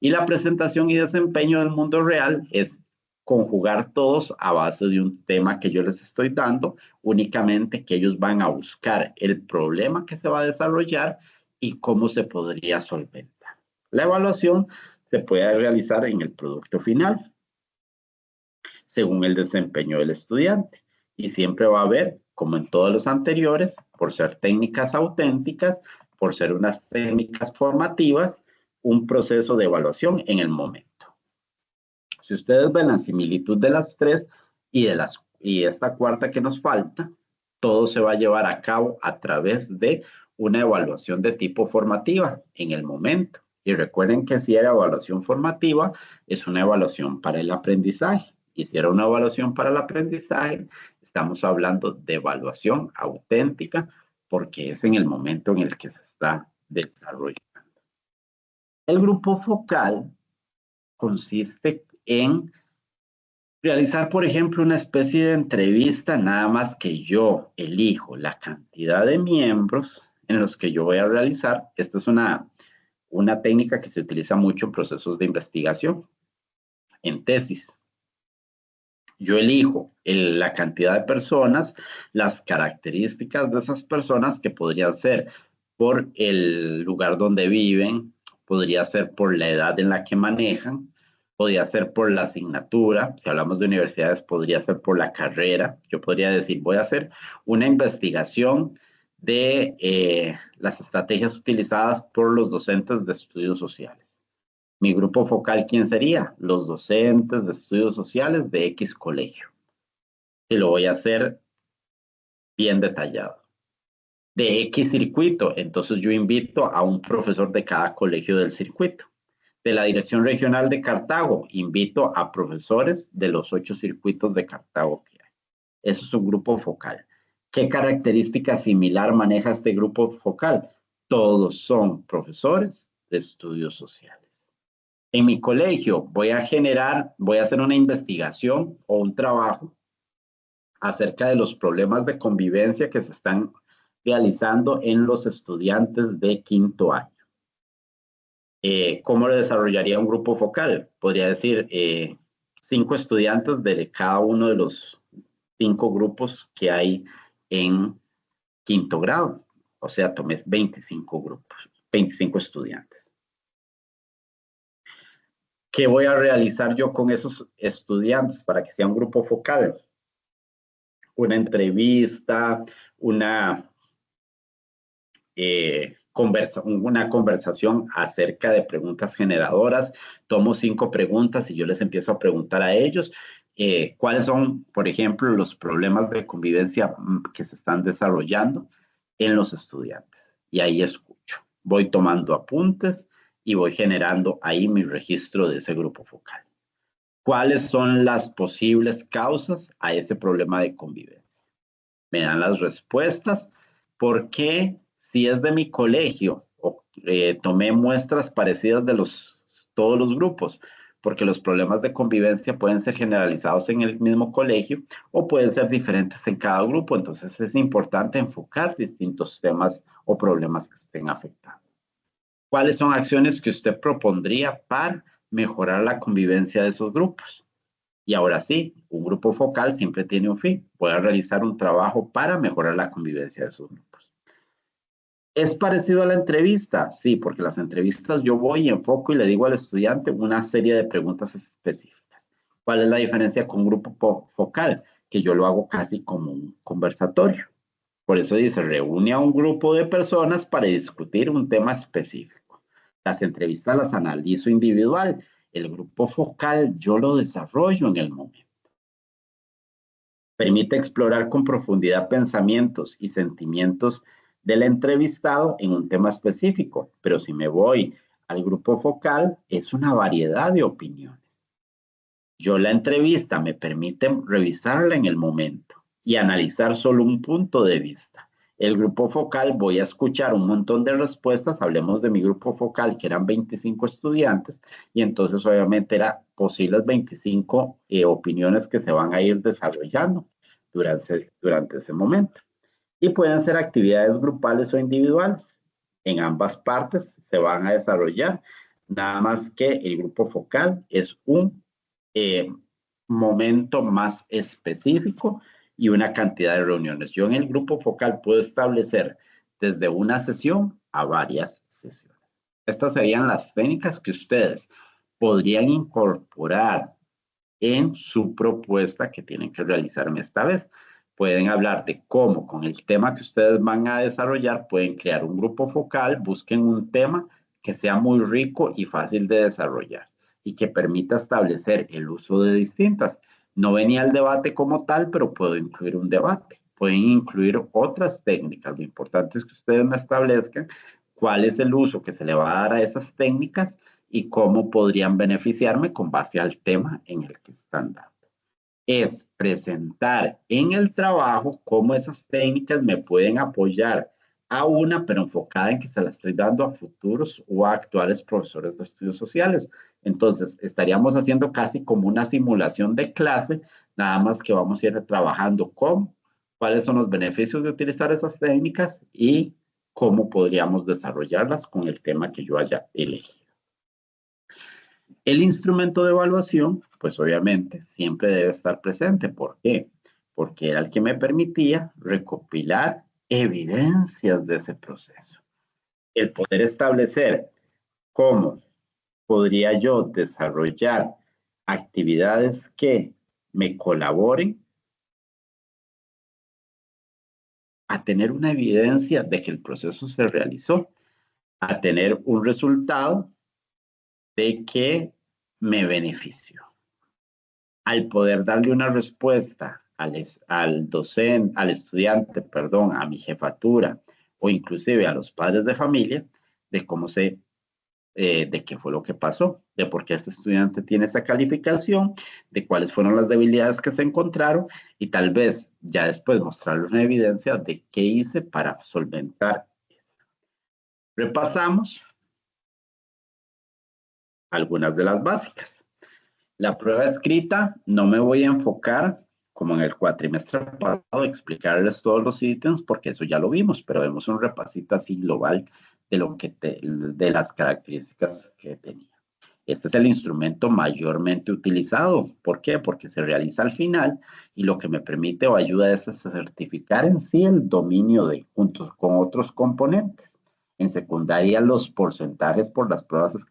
Y la presentación y desempeño del mundo real es conjugar todos a base de un tema que yo les estoy dando, únicamente que ellos van a buscar el problema que se va a desarrollar y cómo se podría solventar. La evaluación se puede realizar en el producto final, según el desempeño del estudiante. Y siempre va a haber, como en todos los anteriores, por ser técnicas auténticas, por ser unas técnicas formativas, un proceso de evaluación en el momento. Si ustedes ven la similitud de las tres y esta cuarta que nos falta, todo se va a llevar a cabo a través de una evaluación de tipo formativa en el momento. Y recuerden que si era evaluación formativa, es una evaluación para el aprendizaje. Y si era una evaluación para el aprendizaje, estamos hablando de evaluación auténtica porque es en el momento en el que se está desarrollando. El grupo focal consiste en realizar, por ejemplo, una especie de entrevista, nada más que yo elijo la cantidad de miembros en los que yo voy a realizar. Esta es una técnica que se utiliza mucho en procesos de investigación, en tesis. Yo elijo la cantidad de personas, las características de esas personas que podrían ser por el lugar donde viven, podría ser por la edad en la que manejan, podría ser por la asignatura, si hablamos de universidades podría ser por la carrera. Yo podría decir, voy a hacer una investigación de las estrategias utilizadas por los docentes de estudios sociales. Mi grupo focal, ¿quién sería? Los docentes de estudios sociales de X colegio. Y lo voy a hacer bien detallado. De X circuito, entonces yo invito a un profesor de cada colegio del circuito. De la Dirección Regional de Cartago, invito a profesores de los 8 circuitos de Cartago que hay. Eso es un grupo focal. ¿Qué característica similar maneja este grupo focal? Todos son profesores de estudios sociales. En mi colegio voy a hacer una investigación o un trabajo acerca de los problemas de convivencia que se están realizando en los estudiantes de quinto año. ¿Cómo lo desarrollaría un grupo focal? Podría decir 5 estudiantes de cada uno de los 5 grupos que hay en quinto grado. O sea, tomé 25 grupos, 25 estudiantes. ¿Qué voy a realizar yo con esos estudiantes para que sea un grupo focal? Una entrevista, una conversación acerca de preguntas generadoras. Tomo 5 preguntas y yo les empiezo a preguntar a ellos cuáles son, por ejemplo, los problemas de convivencia que se están desarrollando en los estudiantes. Y ahí escucho. Voy tomando apuntes y voy generando ahí mi registro de ese grupo focal. ¿Cuáles son las posibles causas a ese problema de convivencia? Me dan las respuestas. ¿Por qué? Si es de mi colegio, tomé muestras parecidas de todos los grupos, porque los problemas de convivencia pueden ser generalizados en el mismo colegio o pueden ser diferentes en cada grupo. Entonces es importante enfocar distintos temas o problemas que estén afectando. ¿Cuáles son acciones que usted propondría para mejorar la convivencia de esos grupos? Y ahora sí, un grupo focal siempre tiene un fin. Voy a realizar un trabajo para mejorar la convivencia de esos grupos. ¿Es parecido a la entrevista? Sí, porque las entrevistas yo voy y enfoco y le digo al estudiante una serie de preguntas específicas. ¿Cuál es la diferencia con un grupo focal? Que yo lo hago casi como un conversatorio. Por eso dice, reúne a un grupo de personas para discutir un tema específico. Las entrevistas las analizo individual. El grupo focal yo lo desarrollo en el momento. Permite explorar con profundidad pensamientos y sentimientos del entrevistado en un tema específico. Pero si me voy al grupo focal, es una variedad de opiniones. La entrevista me permite revisarla en el momento y analizar solo un punto de vista. El grupo focal, voy a escuchar un montón de respuestas, hablemos de mi grupo focal, que eran 25 estudiantes, y entonces obviamente eran posibles 25 opiniones que se van a ir desarrollando durante ese momento. Y pueden ser actividades grupales o individuales. En ambas partes se van a desarrollar, nada más que el grupo focal es un momento más específico y una cantidad de reuniones. Yo en el grupo focal puedo establecer desde una sesión a varias sesiones. Estas serían las técnicas que ustedes podrían incorporar en su propuesta que tienen que realizarme esta vez. Pueden hablar de cómo con el tema que ustedes van a desarrollar pueden crear un grupo focal, busquen un tema que sea muy rico y fácil de desarrollar y que permita establecer el uso de distintas. No venía el debate como tal, pero puedo incluir un debate. Pueden incluir otras técnicas. Lo importante es que ustedes me establezcan cuál es el uso que se le va a dar a esas técnicas y cómo podrían beneficiarme con base al tema en el que están dando. Es presentar en el trabajo cómo esas técnicas me pueden apoyar a una, pero enfocada en que se la estoy dando a futuros o a actuales profesores de estudios sociales. Entonces, estaríamos haciendo casi como una simulación de clase, nada más que vamos a ir trabajando con cuáles son los beneficios de utilizar esas técnicas y cómo podríamos desarrollarlas con el tema que yo haya elegido. El instrumento de evaluación, pues obviamente, siempre debe estar presente. ¿Por qué? Porque era el que me permitía recopilar evidencias de ese proceso. El poder establecer cómo podría yo desarrollar actividades que me colaboren a tener una evidencia de que el proceso se realizó, a tener un resultado de que me benefició. Al poder darle una respuesta al docente, al estudiante, perdón, a mi jefatura o inclusive a los padres de familia de cómo de qué fue lo que pasó, de por qué este estudiante tiene esa calificación, de cuáles fueron las debilidades que se encontraron y tal vez ya después mostrarles una evidencia de qué hice para solventar eso. Repasamos algunas de las básicas. La prueba escrita, no me voy a enfocar, como en el cuatrimestre pasado, explicarles todos los ítems, porque eso ya lo vimos, pero vemos un repasito así global de las características que tenía. Este es el instrumento mayormente utilizado. ¿Por qué? Porque se realiza al final y lo que me permite o ayuda es a certificar en sí el dominio junto con otros componentes. En secundaria, los porcentajes por las pruebas escritas